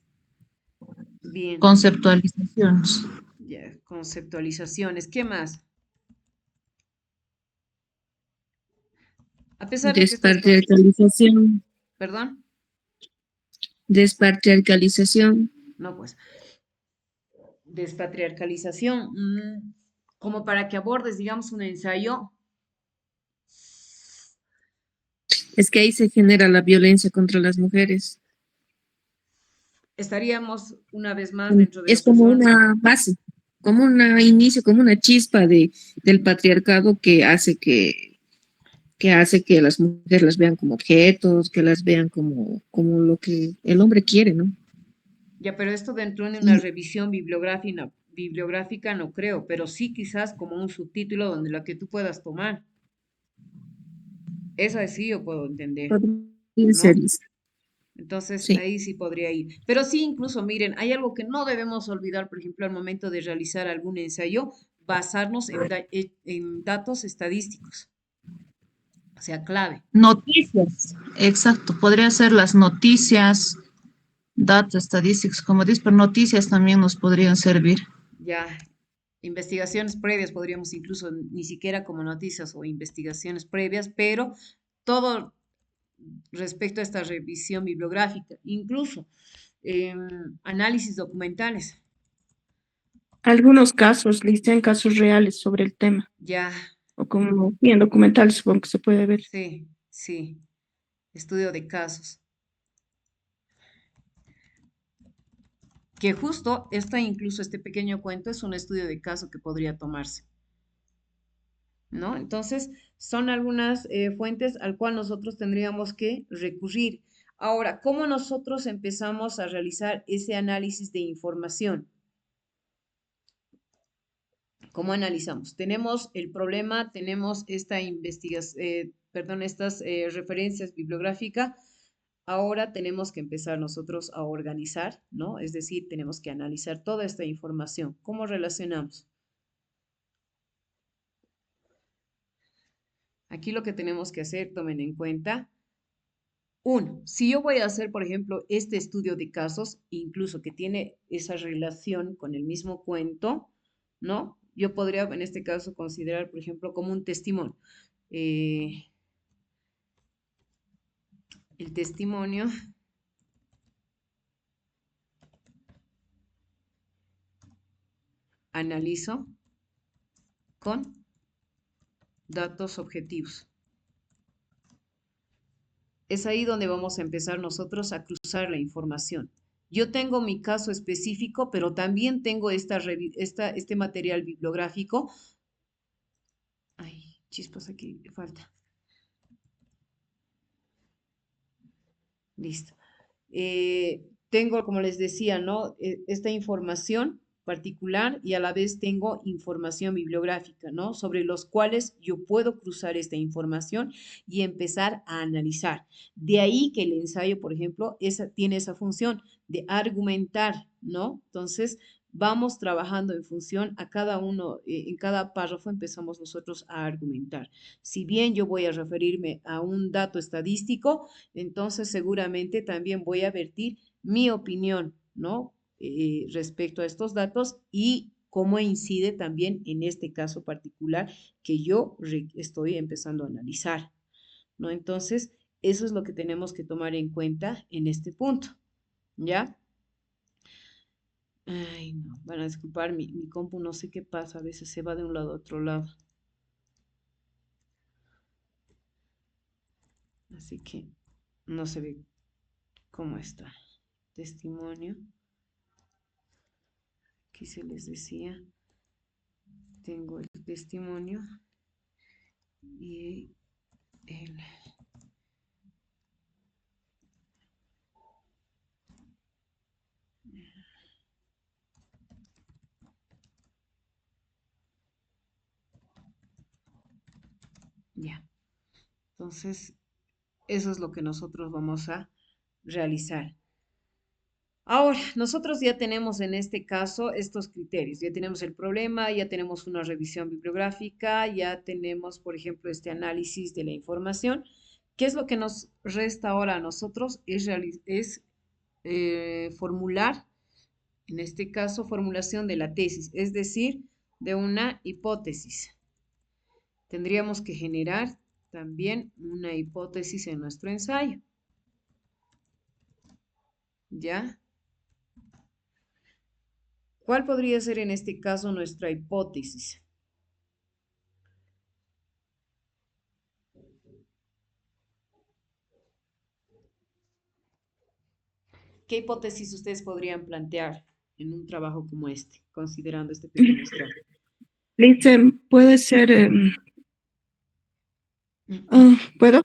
Bien, conceptualizaciones. ya, conceptualizaciones. ¿Qué más? A pesar de que Despatriarcalización, perdón, despatriarcalización. no, pues, despatriarcalización, como para que abordes, digamos, un ensayo. Es que ahí se genera la violencia contra las mujeres. Estaríamos una vez más dentro de Es lo que como son, una base, como un inicio, como una chispa del patriarcado que hace que las mujeres las vean como objetos, que las vean como lo que el hombre quiere, ¿no? ya, pero esto dentro de una Y revisión bibliográfica no creo, pero sí quizás como un subtítulo donde la que tú puedas tomar. Esa sí yo puedo entender, podría ser, ¿no? Entonces sí. ahí sí podría ir. Pero sí, incluso miren, hay algo que no debemos olvidar, por ejemplo, al momento de realizar algún ensayo, basarnos en datos estadísticos, o sea, clave. Noticias, exacto, podría ser las noticias, data, statistics, como dices, pero noticias también nos podrían servir. Ya, investigaciones previas, podríamos incluso ni siquiera como noticias o investigaciones previas, pero todo respecto a esta revisión bibliográfica, incluso análisis documentales. Algunos casos, listan casos reales sobre el tema, Ya, o como bien documental, supongo que se puede ver. sí, sí, estudio de casos. Que justo incluso este pequeño cuento es un estudio de caso que podría tomarse, ¿no? Entonces, son algunas fuentes al cual nosotros tendríamos que recurrir. Ahora, ¿cómo nosotros empezamos a realizar ese análisis de información? ¿Cómo analizamos? Tenemos el problema, tenemos esta investigación, perdón, estas referencias bibliográficas. Ahora tenemos que empezar nosotros a organizar, ¿no? Es decir, tenemos que analizar toda esta información. ¿Cómo relacionamos? Aquí lo que tenemos que hacer, tomen en cuenta. Uno, si yo voy a hacer, por ejemplo, este estudio de casos, incluso que tiene esa relación con el mismo cuento, ¿no? Yo podría, en este caso, considerar, por ejemplo, como un testimonio. Eh, el testimonio analizo con datos objetivos. Es ahí donde vamos a empezar nosotros a cruzar la información. Yo tengo mi caso específico, pero también tengo este material bibliográfico. Ay, chispas, aquí falta. Listo. Tengo, como les decía, ¿no? Esta información particular y a la vez tengo información bibliográfica, ¿no? Sobre los cuales yo puedo cruzar esta información y empezar a analizar. De ahí que el ensayo, por ejemplo, tiene esa función de argumentar, ¿no? Entonces, vamos trabajando en función a cada uno, en cada párrafo empezamos nosotros a argumentar. Si bien yo voy a referirme a un dato estadístico, entonces seguramente también voy a vertir mi opinión, ¿no? Respecto a estos datos y cómo incide también en este caso particular que yo estoy empezando a analizar, ¿no? Entonces, eso es lo que tenemos que tomar en cuenta en este punto, ¿ya? Ay, no, van a disculpar, mi compu no sé qué pasa, a veces se va de un lado a otro lado. Así que no se ve cómo está. Testimonio. Aquí se les decía, tengo el testimonio Y el... Ya. Entonces, eso es lo que nosotros vamos a realizar. Ahora, nosotros ya tenemos en este caso estos criterios, ya tenemos el problema, ya tenemos una revisión bibliográfica, ya tenemos, por ejemplo, este análisis de la información. ¿Qué es lo que nos resta ahora a nosotros? Es formular, en este caso, formulación de la tesis, es decir, de una hipótesis. Tendríamos que generar también una hipótesis en nuestro ensayo. ¿Ya? ¿Cuál podría ser en este caso nuestra hipótesis? ¿Qué hipótesis ustedes podrían plantear en un trabajo como este, considerando este pequeño extracto? Listen, puede ser, Mm. ¿puedo?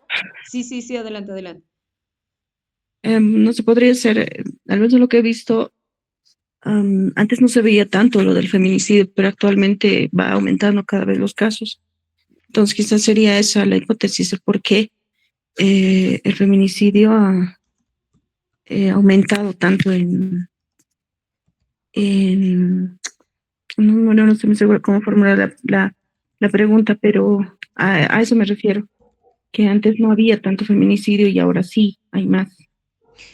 Sí, sí, sí, adelante, adelante. No se podría ser, al menos lo que he visto, antes no se veía tanto lo del feminicidio, pero actualmente va aumentando cada vez los casos. Entonces quizás sería esa la hipótesis de por qué el feminicidio ha aumentado tanto en no, bueno, no estoy muy segura cómo formular la pregunta, pero a eso me refiero, que antes no había tanto feminicidio y ahora sí hay más,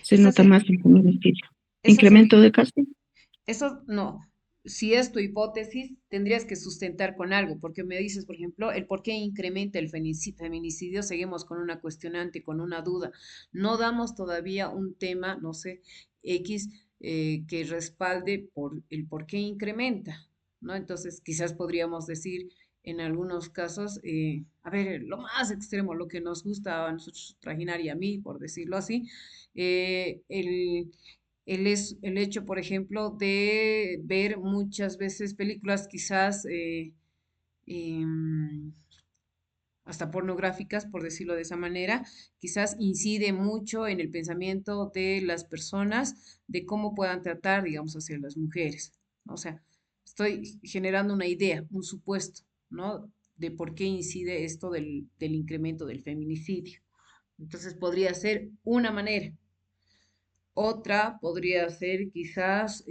se Esa nota se- más el feminicidio. esa sería, Incremento de casos. eso no. Si es tu hipótesis, tendrías que sustentar con algo, porque me dices, por ejemplo, el por qué incrementa el feminicidio, seguimos con una cuestionante, con una duda. No damos todavía un tema, no sé, X, que respalde por el por qué incrementa, ¿no? Entonces, quizás podríamos decir en algunos casos, a ver, lo más extremo, lo que nos gusta a nosotros trajinar y a mí, por decirlo así, el hecho, por ejemplo, de ver muchas veces películas quizás em, hasta pornográficas, por decirlo de esa manera, quizás incide mucho en el pensamiento de las personas de cómo puedan tratar, digamos, hacia las mujeres, ¿no? O sea, estoy generando una idea, un supuesto, ¿no? De por qué incide esto del incremento del feminicidio. Entonces podría ser una manera. Otra podría ser quizás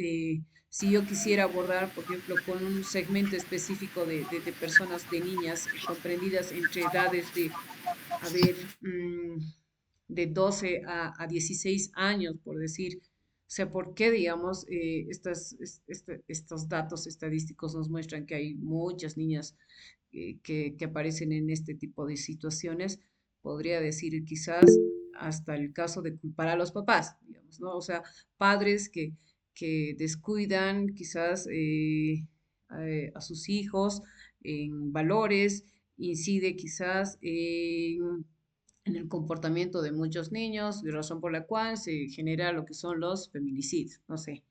si yo quisiera abordar, por ejemplo, con un segmento específico de personas, de niñas comprendidas entre edades de, a ver, de 12 a 16 años, por decir. O sea, ¿por qué, digamos, estos datos estadísticos nos muestran que hay muchas niñas que aparecen en este tipo de situaciones? Podría decir quizás hasta el caso de culpar a los papás, digamos, ¿no? O sea, padres que descuidan quizás a sus hijos en valores, incide quizás en el comportamiento de muchos niños, de razón por la cual se genera lo que son los feminicidios, no sé,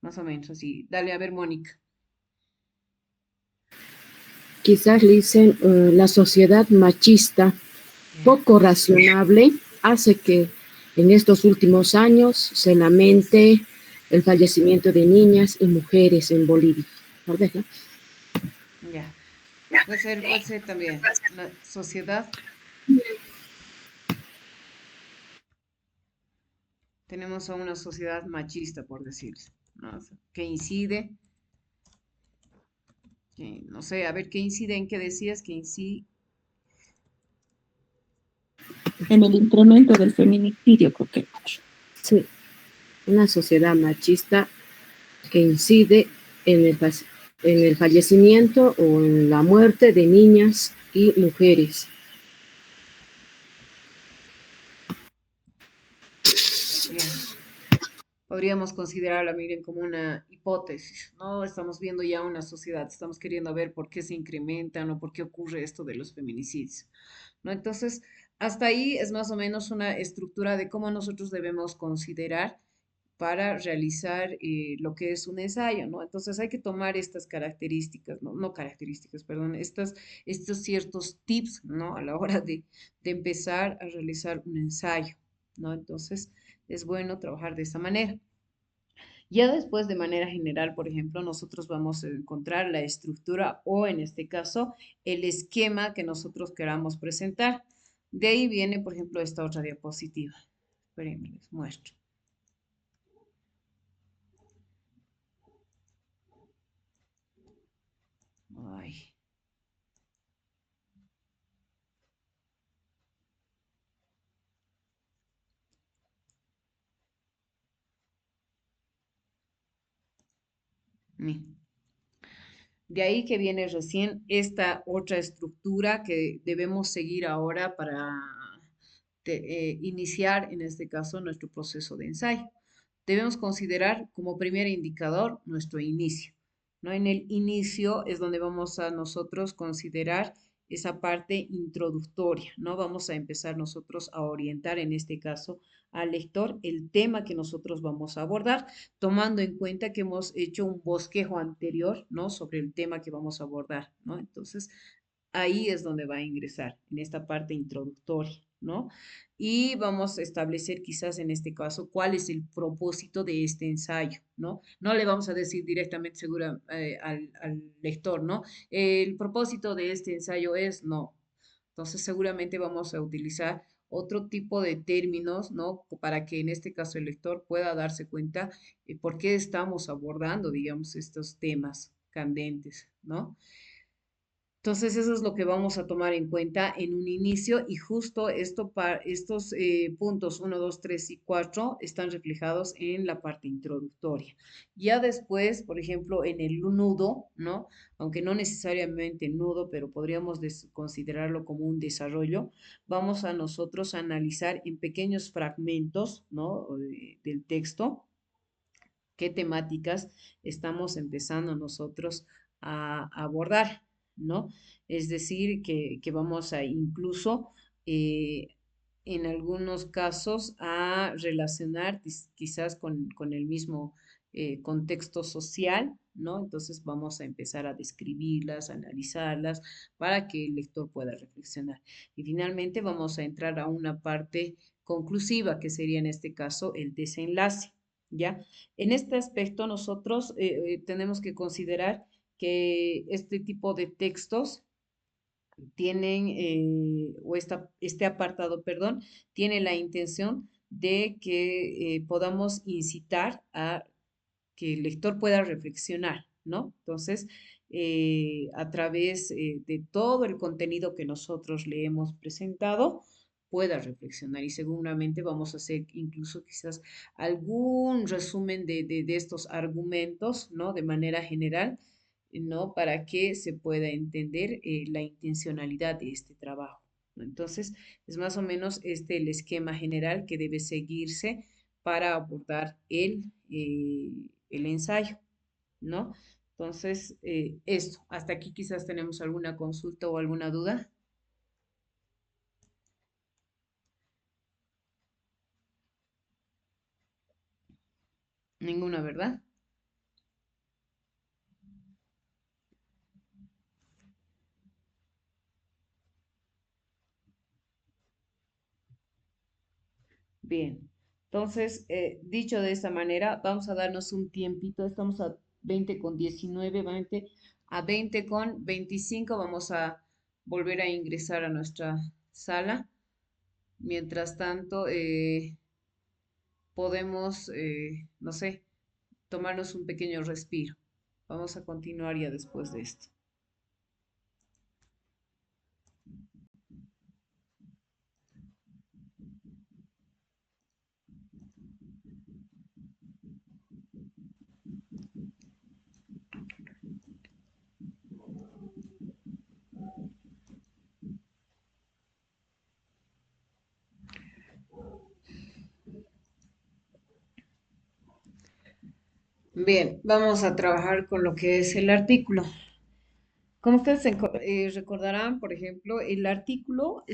más o menos así. Dale a ver, Mónica. Quizás le dicen la sociedad machista Ya. poco razonable hace que en estos últimos años se lamente el fallecimiento de niñas y mujeres en Bolivia. Tal vez, ¿no? Ya. Puede ser también la sociedad. Tenemos a una sociedad machista, por decirlo, ¿no? O sea, que incide, no sé, a ver, ¿qué incide en qué decías? Que incide, En el incremento del feminicidio, creo que. Sí, una sociedad machista que incide en en el fallecimiento o en la muerte de niñas y mujeres. ya. Podríamos considerarla, miren, como una hipótesis, ¿no? Estamos viendo ya una sociedad, estamos queriendo ver por qué se incrementan o por qué ocurre esto de los feminicidios, ¿no? Entonces, hasta ahí es más o menos una estructura de cómo nosotros debemos considerar para realizar lo que es un ensayo, ¿no? Entonces hay que tomar estas características, no características, perdón, estos ciertos tips, ¿no? A la hora de empezar a realizar un ensayo, ¿no? Entonces es bueno trabajar de esa manera. Ya después, de manera general, por ejemplo, nosotros vamos a encontrar la estructura o, en este caso, el esquema que nosotros queramos presentar. De ahí viene, por ejemplo, esta otra diapositiva. Espérenme, les muestro. Ay. Ni. De ahí que viene recién esta otra estructura que debemos seguir ahora para iniciar, en este caso, nuestro proceso de ensayo. Debemos considerar como primer indicador nuestro inicio, ¿no? En el inicio es donde vamos a nosotros considerar esa parte introductoria, ¿no? Vamos a empezar nosotros a orientar, en este caso, al lector el tema que nosotros vamos a abordar, tomando en cuenta que hemos hecho un bosquejo anterior, ¿no? Sobre el tema que vamos a abordar, ¿no? Entonces, ahí es donde va a ingresar, en esta parte introductoria, ¿no? Y vamos a establecer quizás en este caso cuál es el propósito de este ensayo, ¿no? No le vamos a decir directamente segura, al lector, ¿no? El propósito de este ensayo es no. Entonces seguramente vamos a utilizar otro tipo de términos, ¿no? Para que en este caso el lector pueda darse cuenta por qué estamos abordando, digamos, estos temas candentes, ¿no? Entonces, eso es lo que vamos a tomar en cuenta en un inicio y justo estos puntos 1, 2, 3 y 4 están reflejados en la parte introductoria. Ya después, por ejemplo, en el nudo, ¿no? Aunque no necesariamente nudo, pero podríamos considerarlo como un desarrollo, vamos a nosotros a analizar en pequeños fragmentos, ¿no? Del texto qué temáticas estamos empezando nosotros a abordar, ¿no? Es decir, que vamos a incluso eh, en algunos casos a relacionar quizás con el mismo contexto social, ¿no? Entonces vamos a empezar a describirlas, analizarlas, para que el lector pueda reflexionar. Y finalmente vamos a entrar a una parte conclusiva, que sería en este caso el desenlace, ¿ya? En este aspecto nosotros tenemos que considerar que este tipo de textos tienen, este apartado, perdón, tiene la intención de que podamos incitar a que el lector pueda reflexionar, ¿no? Entonces, a través de todo el contenido que nosotros le hemos presentado, pueda reflexionar y seguramente vamos a hacer incluso quizás algún resumen de estos argumentos, ¿no? De manera general, ¿no? Para que se pueda entender la intencionalidad de este trabajo, ¿no? Entonces, es más o menos este el esquema general que debe seguirse para abordar el ensayo, ¿no? Entonces, esto, hasta aquí quizás tenemos alguna consulta o alguna duda. Ninguna, ¿verdad? Bien. Entonces, dicho de esta manera, vamos a darnos un tiempito. Estamos a 20:19, 20:25. Vamos a volver a ingresar a nuestra sala. Mientras tanto, podemos, no sé, tomarnos un pequeño respiro. Vamos a continuar ya después de esto. Bien, vamos a trabajar con lo que es el artículo. Como ustedes recordarán, por ejemplo, el artículo,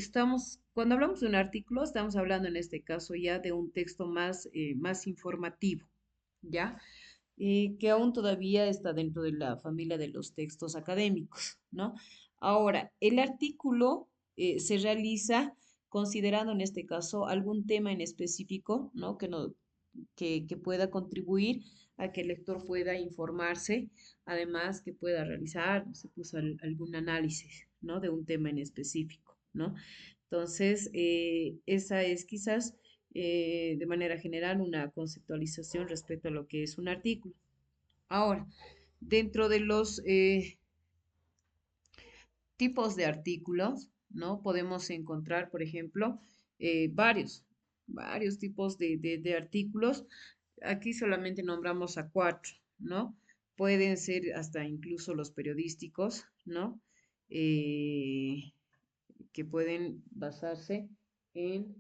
cuando hablamos de un artículo, estamos hablando en este caso ya de un texto más informativo, ¿ya? Que aún todavía está dentro de la familia de los textos académicos, ¿no? Ahora, el artículo se realiza considerando en este caso algún tema en específico, ¿no? Que pueda contribuir a que el lector pueda informarse, además que pueda realizar, no sé, pues, algún análisis, ¿no? De un tema en específico, ¿no? Entonces, esa es quizás de manera general una conceptualización respecto a lo que es un artículo. Ahora, dentro de los tipos de artículos, ¿no? Podemos encontrar, por ejemplo, varios tipos de artículos. Aquí solamente nombramos a cuatro, ¿no? Pueden ser hasta incluso los periodísticos, ¿no? Eh, que pueden basarse en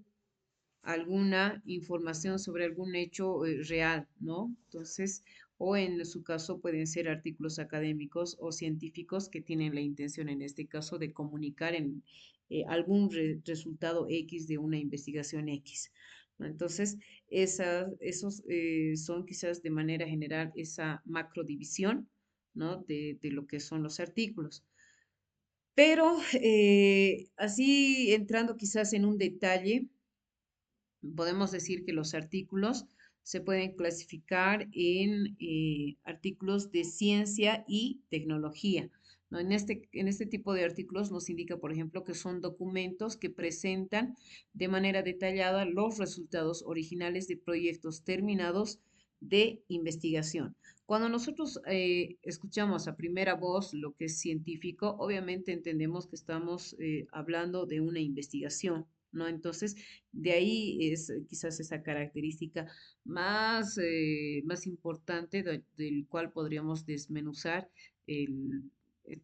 alguna información sobre algún hecho real, ¿no? Entonces, o en su caso pueden ser artículos académicos o científicos que tienen la intención, en este caso, de comunicar en algún resultado X de una investigación X, ¿no? Entonces, esos son quizás de manera general esa macrodivisión, ¿no? De lo que son los artículos. Pero así entrando quizás en un detalle, podemos decir que los artículos se pueden clasificar en artículos de ciencia y tecnología, ¿no? En este tipo de artículos nos indica, por ejemplo, que son documentos que presentan de manera detallada los resultados originales de proyectos terminados de investigación. Cuando nosotros escuchamos a primera voz lo que es científico, obviamente entendemos que estamos hablando de una investigación, ¿no? Entonces, de ahí es quizás esa característica más importante del cual podríamos desmenuzar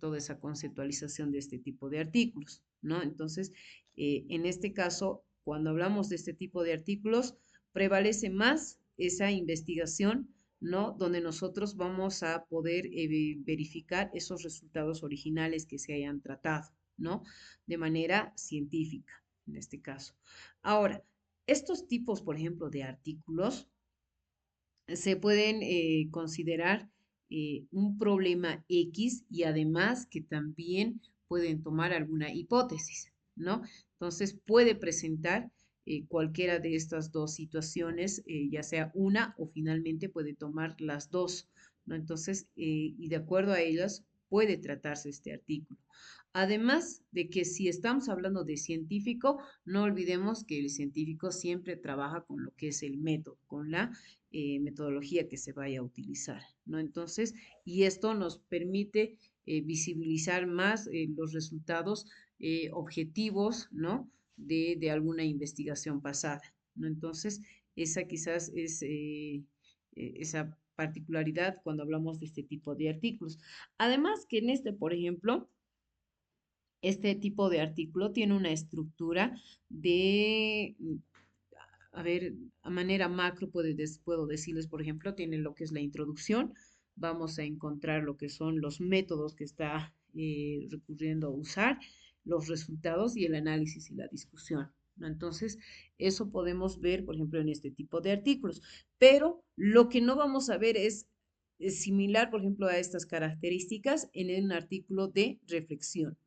toda esa conceptualización de este tipo de artículos, ¿no? Entonces, en este caso, cuando hablamos de este tipo de artículos, prevalece más esa investigación, ¿no? Donde nosotros vamos a poder verificar esos resultados originales que se hayan tratado, ¿no? De manera científica, en este caso. Ahora, estos tipos, por ejemplo, de artículos se pueden considerar un problema X y además que también pueden tomar alguna hipótesis, ¿no? Entonces puede presentar cualquiera de estas dos situaciones, ya sea una o finalmente puede tomar las dos, ¿no? Entonces, y de acuerdo a ellas puede tratarse este artículo. Además de que si estamos hablando de científico, no olvidemos que el científico siempre trabaja con lo que es el método, con la metodología que se vaya a utilizar, ¿no? Entonces, y esto nos permite visibilizar más los resultados objetivos, ¿no? De alguna investigación pasada, ¿no? Entonces, esa quizás es esa particularidad cuando hablamos de este tipo de artículos. Además que en este, por ejemplo, este tipo de artículo tiene una estructura de, a ver, a manera macro puedo decirles, por ejemplo, tiene lo que es la introducción, vamos a encontrar lo que son los métodos que está recurriendo a usar, los resultados y el análisis y la discusión, ¿no? Entonces, eso podemos ver, por ejemplo, en este tipo de artículos. Pero lo que no vamos a ver es similar, por ejemplo, a estas características en un artículo de reflexión.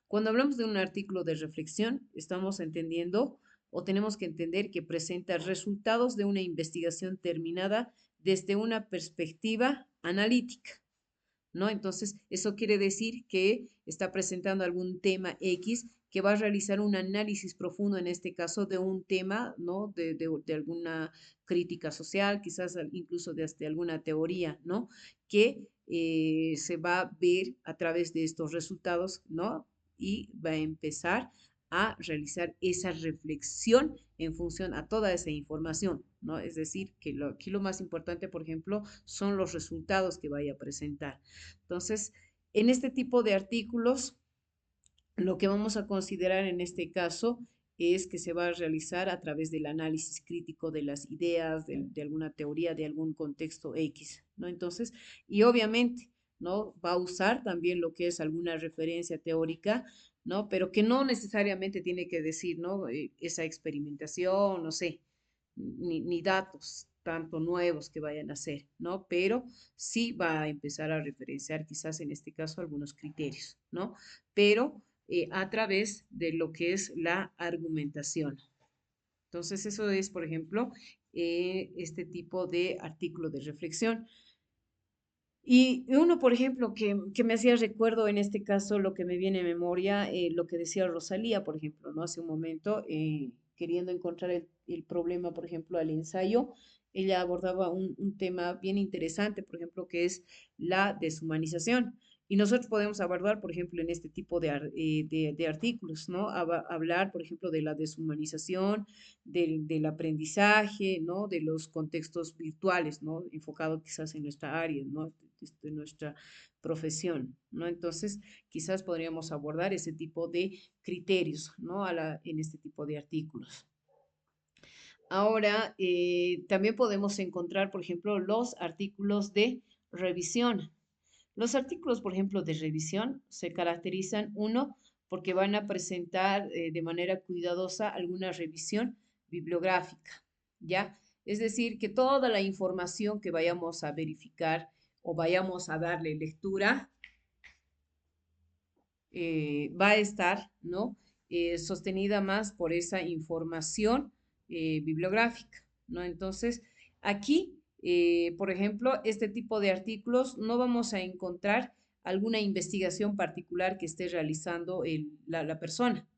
Cuando hablamos de un artículo de reflexión, estamos entendiendo o tenemos que entender que presenta resultados de una investigación terminada desde una perspectiva analítica, ¿no? Entonces, eso quiere decir que está presentando algún tema X que va a realizar un análisis profundo, en este caso, de un tema, ¿no? De alguna crítica social, quizás incluso de alguna teoría, ¿no? Que se va a ver a través de estos resultados, ¿no? Y va a empezar a realizar esa reflexión en función a toda esa información, ¿no? Es decir, que aquí lo más importante, por ejemplo, son los resultados que vaya a presentar. Entonces, en este tipo de artículos, lo que vamos a considerar en este caso es que se va a realizar a través del análisis crítico de las ideas, de alguna teoría, de algún contexto X, ¿no? Entonces, y obviamente, ¿no? Va a usar también lo que es alguna referencia teórica, ¿no? Pero que no necesariamente tiene que decir, ¿no? Esa experimentación, no sé, ni datos tanto nuevos que vayan a ser, ¿no? Pero sí va a empezar a referenciar quizás en este caso algunos criterios, ¿no? Pero a través de lo que es la argumentación. Entonces, eso es, por ejemplo, este tipo de artículo de reflexión. Y uno, por ejemplo, que me hacía recuerdo en este caso, lo que me viene a memoria, lo que decía Rosalía, por ejemplo, ¿no? Hace un momento, queriendo encontrar el problema, por ejemplo, al ensayo, ella abordaba un tema bien interesante, por ejemplo, que es la deshumanización. Y nosotros podemos abordar, por ejemplo, en este tipo de artículos, ¿no? Hablar, por ejemplo, de la deshumanización, del aprendizaje, ¿no? De los contextos virtuales, ¿no? Enfocado quizás en nuestra área, ¿no? De nuestra profesión, ¿no? Entonces, quizás podríamos abordar ese tipo de criterios, ¿no? En este tipo de artículos. Ahora, también podemos encontrar, por ejemplo, los artículos de revisión. Los artículos, por ejemplo, de revisión se caracterizan, uno, porque van a presentar de manera cuidadosa alguna revisión bibliográfica, ¿ya? Es decir, que toda la información que vayamos a verificar o vayamos a darle lectura va a estar, ¿no? Sostenida más por esa información bibliográfica, ¿no? Entonces, aquí, por ejemplo, este tipo de artículos no vamos a encontrar alguna investigación particular que esté realizando la persona,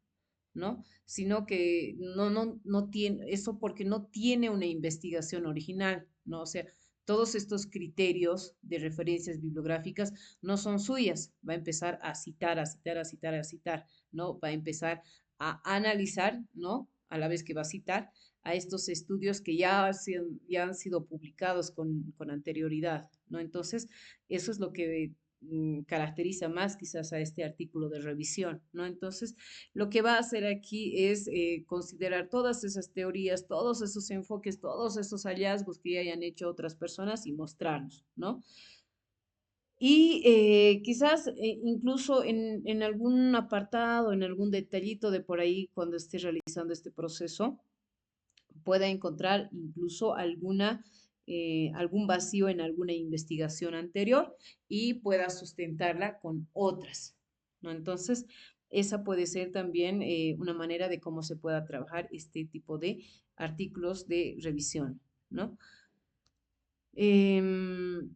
¿no? Sino que no tiene, eso porque no tiene una investigación original, ¿no? O sea, todos estos criterios de referencias bibliográficas no son suyas, va a empezar a citar, a citar, a citar, a citar, ¿no? Va a empezar a analizar, ¿no? A la vez que va a citar a estos estudios que ya han sido publicados con anterioridad, ¿no? Entonces, eso es lo que caracteriza más quizás a este artículo de revisión, ¿no? Entonces, lo que va a hacer aquí es considerar todas esas teorías, todos esos enfoques, todos esos hallazgos que ya hayan hecho otras personas y mostrarnos, ¿no? Y quizás incluso en algún apartado, en algún detallito de por ahí, cuando esté realizando este proceso, pueda encontrar incluso algún vacío en alguna investigación anterior y pueda sustentarla con otras, ¿no? Entonces, esa puede ser también una manera de cómo se pueda trabajar este tipo de artículos de revisión, ¿no? Em,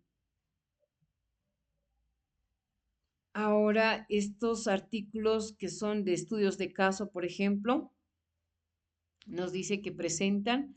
Ahora, estos artículos que son de estudios de caso, por ejemplo, nos dice que presentan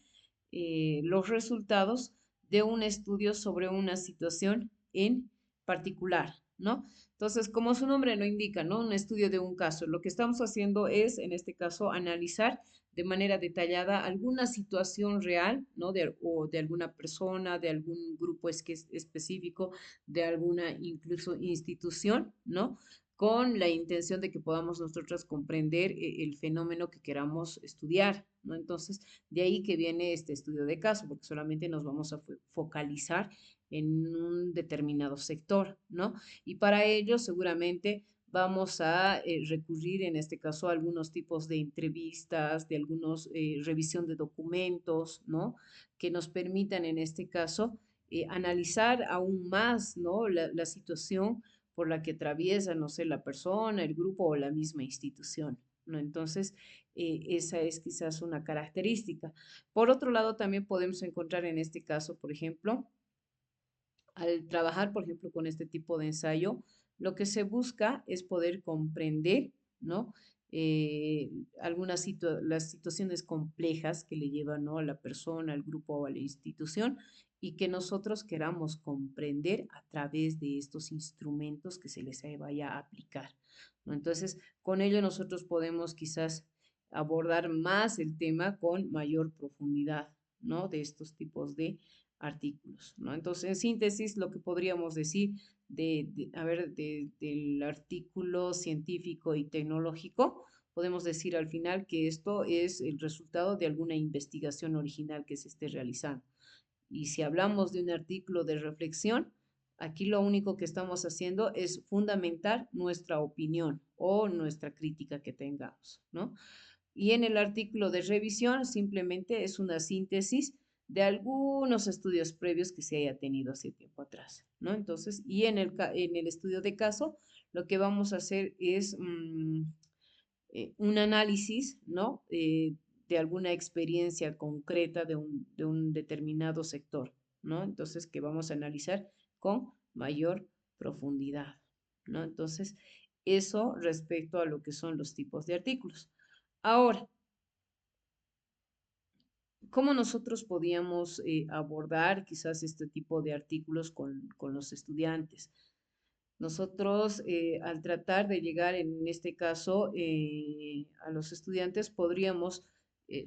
los resultados de un estudio sobre una situación en particular, ¿no? Entonces, como su nombre lo indica, ¿no? Un estudio de un caso. Lo que estamos haciendo es, en este caso, analizar de manera detallada alguna situación real, ¿no? O de alguna persona, de algún grupo específico, de alguna incluso institución, ¿no? Con la intención de que podamos nosotros comprender el fenómeno que queramos estudiar, ¿no? Entonces, de ahí que viene este estudio de caso, porque solamente nos vamos a focalizar en un determinado sector, ¿no? Y para ello seguramente vamos a recurrir en este caso a algunos tipos de entrevistas, de algunos revisión de documentos, ¿no? Que nos permitan en este caso analizar aún más, ¿no? La situación por la que atraviesa, no sé, la persona, el grupo o la misma institución, ¿no? Entonces, esa es quizás una característica. Por otro lado, también podemos encontrar en este caso, por ejemplo, al trabajar, por ejemplo, con este tipo de ensayo, lo que se busca es poder comprender, ¿no? Las situaciones complejas que le llevan, ¿no? A la persona, al grupo o a la institución y que nosotros queramos comprender a través de estos instrumentos que se les vaya a aplicar, ¿no? Entonces, con ello nosotros podemos quizás abordar más el tema con mayor profundidad, ¿no? De estos tipos de artículos, ¿no? Entonces, en síntesis, lo que podríamos decir del artículo científico y tecnológico, podemos decir al final que esto es el resultado de alguna investigación original que se esté realizando. Y si hablamos de un artículo de reflexión, aquí lo único que estamos haciendo es fundamentar nuestra opinión o nuestra crítica que tengamos, ¿no? Y en el artículo de revisión simplemente es una síntesis de algunos estudios previos que se haya tenido hace tiempo atrás, ¿no? Entonces, y en el estudio de caso, lo que vamos a hacer es un análisis, ¿no? De alguna experiencia concreta de un determinado sector, ¿no? Entonces, que vamos a analizar con mayor profundidad, ¿no? Entonces, eso respecto a lo que son los tipos de artículos. Ahora, ¿cómo nosotros podíamos abordar quizás este tipo de artículos con los estudiantes? Nosotros, al tratar de llegar, en este caso, a los estudiantes, podríamos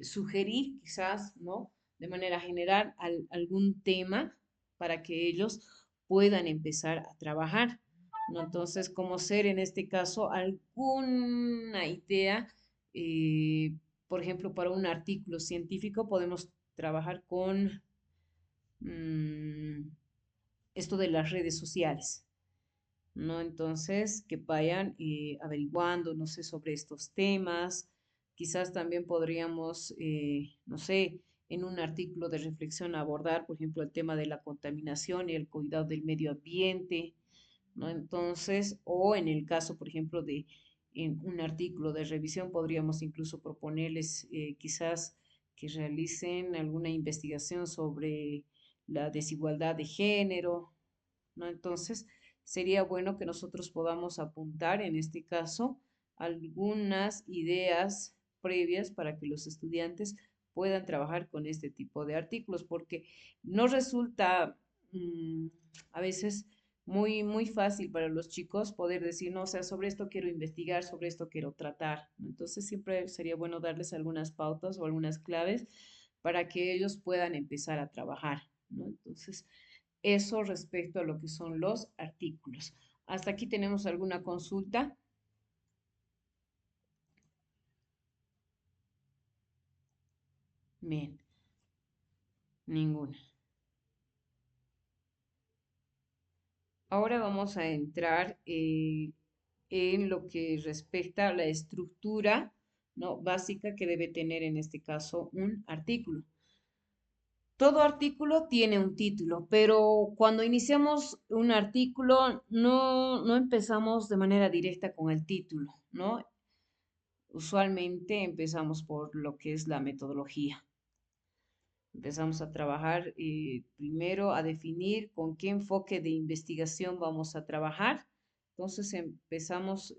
sugerir quizás, ¿no? De manera general, algún tema para que ellos puedan empezar a trabajar, ¿no? Entonces, como ser en este caso alguna idea, eh, por ejemplo, para un artículo científico podemos trabajar con mm, esto de las redes sociales, ¿no? Entonces, que vayan averiguando, no sé, sobre estos temas. Quizás también podríamos, no sé, en un artículo de reflexión abordar, por ejemplo, el tema de la contaminación y el cuidado del medio ambiente, ¿no? Entonces, o en el caso, por ejemplo, de en un artículo de revisión, podríamos incluso proponerles quizás que realicen alguna investigación sobre la desigualdad de género, ¿no? Entonces, sería bueno que nosotros podamos apuntar, en este caso, algunas ideas previas para que los estudiantes puedan trabajar con este tipo de artículos, porque no resulta a veces muy fácil para los chicos poder decir, no, o sea, sobre esto quiero investigar, sobre esto quiero tratar, ¿no? Entonces, siempre sería bueno darles algunas pautas o algunas claves para que ellos puedan empezar a trabajar, ¿no? Entonces, eso respecto a lo que son los artículos. Hasta aquí tenemos alguna consulta. Bien, ninguna. Ahora vamos a entrar en lo que respecta a la estructura, ¿no? Básica que debe tener en este caso un artículo. Todo artículo tiene un título, pero cuando iniciamos un artículo no empezamos de manera directa con el título, ¿no? Usualmente empezamos por lo que es la metodología. Empezamos a trabajar primero a definir con qué enfoque de investigación vamos a trabajar. Entonces empezamos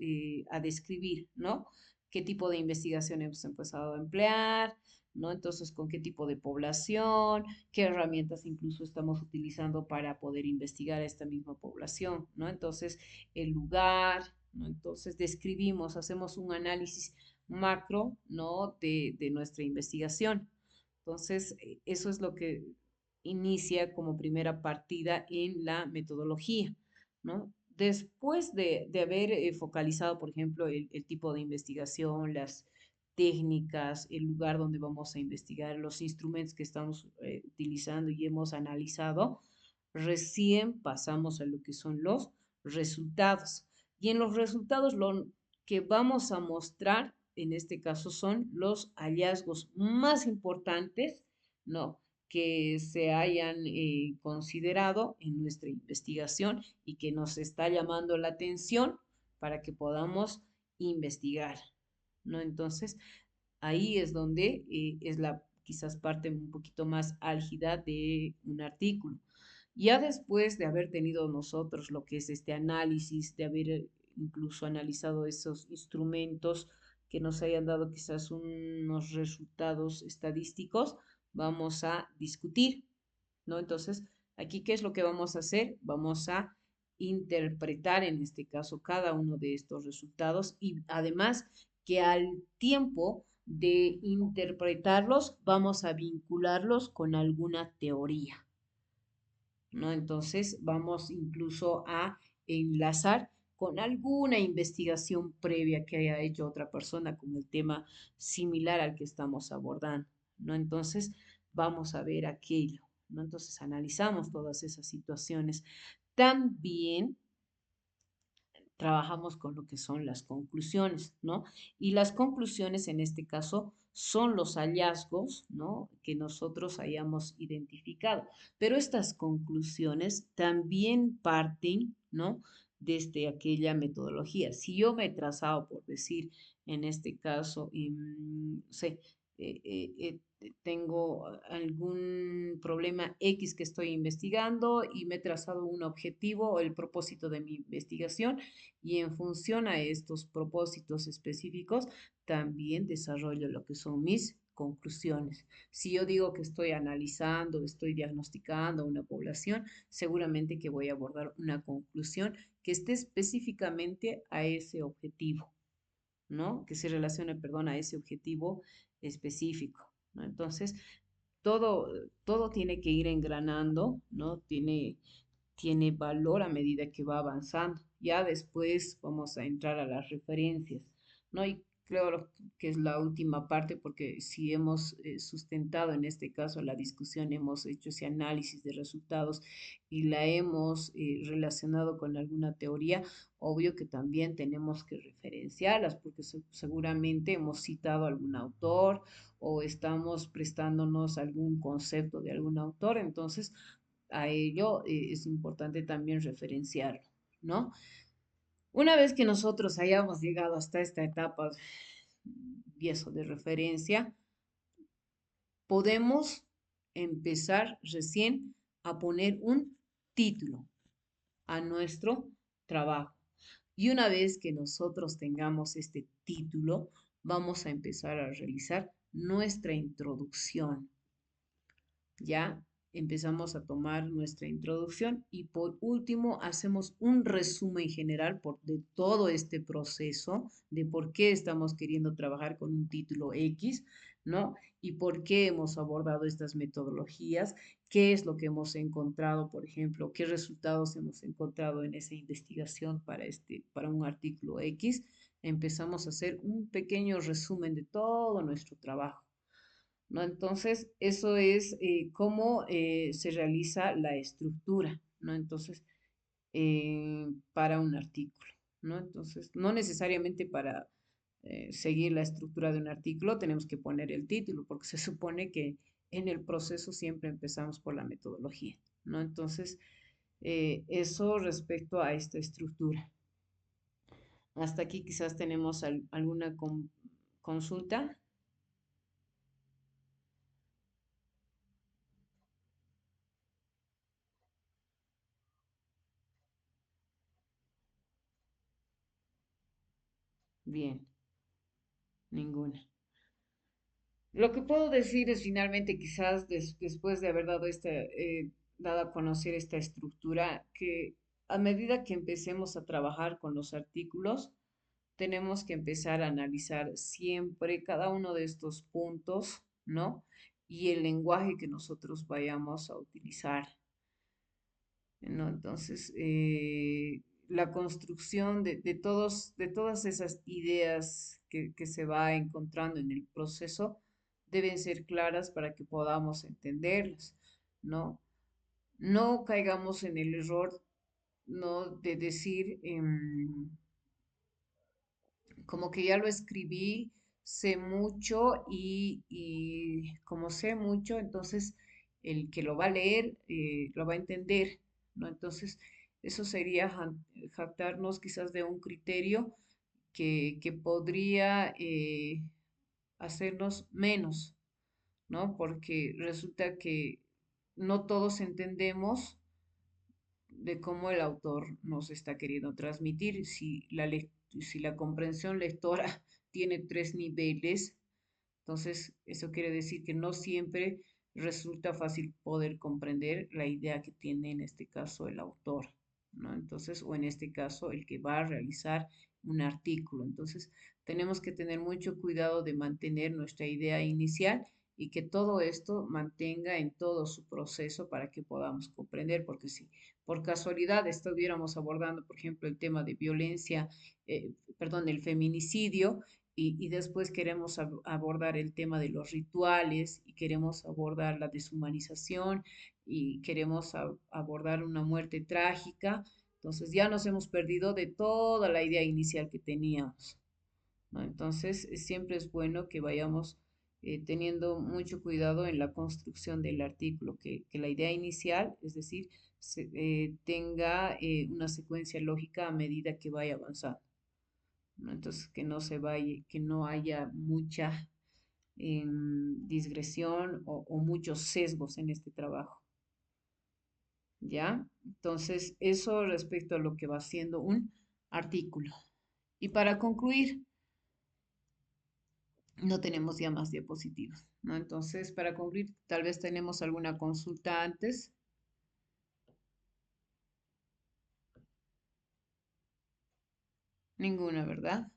a describir, ¿no? ¿Qué tipo de investigación hemos empezado a emplear? ¿No? Entonces, ¿con qué tipo de población? ¿Qué herramientas incluso estamos utilizando para poder investigar a esta misma población? ¿No? Entonces, el lugar, ¿no? Entonces, describimos, hacemos un análisis macro, ¿no? De nuestra investigación. Entonces, eso es lo que inicia como primera partida en la metodología, ¿no? Después de haber focalizado, por ejemplo, el tipo de investigación, las técnicas, el lugar donde vamos a investigar, los instrumentos que estamos utilizando y hemos analizado, recién pasamos a lo que son los resultados. Y en los resultados lo que vamos a mostrar en este caso son los hallazgos más importantes, ¿no? Que se hayan considerado en nuestra investigación y que nos está llamando la atención para que podamos investigar, ¿no? Entonces, ahí es donde es la quizás parte un poquito más álgida de un artículo. Ya después de haber tenido nosotros lo que es este análisis, de haber incluso analizado esos instrumentos que nos hayan dado quizás unos resultados estadísticos, vamos a discutir, ¿no? Entonces, aquí, ¿qué es lo que vamos a hacer? Vamos a interpretar en este caso cada uno de estos resultados y además que al tiempo de interpretarlos vamos a vincularlos con alguna teoría, ¿no? Entonces vamos incluso a enlazar con alguna investigación previa que haya hecho otra persona con el tema similar al que estamos abordando, ¿no? Entonces vamos a ver aquello, ¿no? Entonces analizamos todas esas situaciones. También trabajamos con lo que son las conclusiones, ¿no? Y las conclusiones en este caso son los hallazgos, ¿no? Que nosotros hayamos identificado. Pero estas conclusiones también parten, ¿no? Desde aquella metodología. Si yo me he trazado, por decir, en este caso, sé, tengo algún problema X que estoy investigando y me he trazado un objetivo o el propósito de mi investigación y en función a estos propósitos específicos también desarrollo lo que son mis conclusiones. Si yo digo que estoy analizando, estoy diagnosticando una población, seguramente que voy a abordar una conclusión que esté específicamente a ese objetivo, ¿no? Que se relacione, perdón, a ese objetivo específico, ¿no? Entonces, todo, todo tiene que ir engranando, ¿no? Tiene valor a medida que va avanzando. Ya después vamos a entrar a las referencias, ¿no? Y creo que es la última parte porque si hemos sustentado en este caso la discusión, hemos hecho ese análisis de resultados y la hemos relacionado con alguna teoría, obvio que también tenemos que referenciarlas porque seguramente hemos citado algún autor o estamos prestándonos algún concepto de algún autor, entonces a ello es importante también referenciarlo, ¿no? Una vez que nosotros hayamos llegado hasta esta etapa y eso de referencia, podemos empezar recién a poner un título a nuestro trabajo. Y una vez que nosotros tengamos este título, vamos a empezar a realizar nuestra introducción. Ya empezamos a tomar nuestra introducción y por último hacemos un resumen general de todo este proceso, de por qué estamos queriendo trabajar con un título X, ¿no? Y por qué hemos abordado estas metodologías, qué es lo que hemos encontrado, por ejemplo, qué resultados hemos encontrado en esa investigación para un artículo X. Empezamos a hacer un pequeño resumen de todo nuestro trabajo. ¿No? Entonces, eso es cómo se realiza la estructura, ¿no? Entonces, para un artículo, ¿no? Entonces, no necesariamente para seguir la estructura de un artículo tenemos que poner el título, porque se supone que en el proceso siempre empezamos por la metodología, ¿no? Entonces, eso respecto a esta estructura. Hasta aquí quizás tenemos alguna consulta. Bien, ninguna. Lo que puedo decir es finalmente, quizás después de haber dado a conocer esta estructura, que a medida que empecemos a trabajar con los artículos, tenemos que empezar a analizar siempre cada uno de estos puntos, ¿no? Y el lenguaje que nosotros vayamos a utilizar, ¿no? Entonces, la construcción de todas esas ideas que se va encontrando en el proceso deben ser claras para que podamos entenderlas, ¿no? No caigamos en el error, ¿no? De decir, como que ya lo escribí, sé mucho y como sé mucho, entonces el que lo va a leer lo va a entender, ¿no? Entonces, eso sería jactarnos quizás de un criterio que podría hacernos menos, ¿no? Porque resulta que no todos entendemos de cómo el autor nos está queriendo transmitir. Si la comprensión lectora tiene tres niveles, entonces eso quiere decir que no siempre resulta fácil poder comprender la idea que tiene en este caso el autor, ¿no? Entonces, o en este caso el que va a realizar un artículo. Entonces, tenemos que tener mucho cuidado de mantener nuestra idea inicial y que todo esto mantenga en todo su proceso para que podamos comprender, porque si por casualidad estuviéramos abordando, por ejemplo, el tema de violencia, perdón, el feminicidio, y después queremos abordar el tema de los rituales y queremos abordar la deshumanización y queremos abordar una muerte trágica, Entonces ya nos hemos perdido de toda la idea inicial que teníamos, ¿no? Entonces siempre es bueno que vayamos teniendo mucho cuidado en la construcción del artículo, que la idea inicial, es decir, tenga una secuencia lógica a medida que vaya avanzando, ¿no? Entonces que no se vaya, que no haya mucha digresión o muchos sesgos en este trabajo. ¿Ya? Entonces, eso respecto a lo que va siendo un artículo. Y para concluir, no tenemos ya más diapositivas, ¿no? Entonces, para concluir, tal vez tenemos alguna consulta antes. Ninguna, ¿verdad?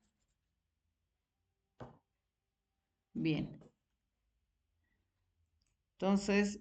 Bien. Entonces,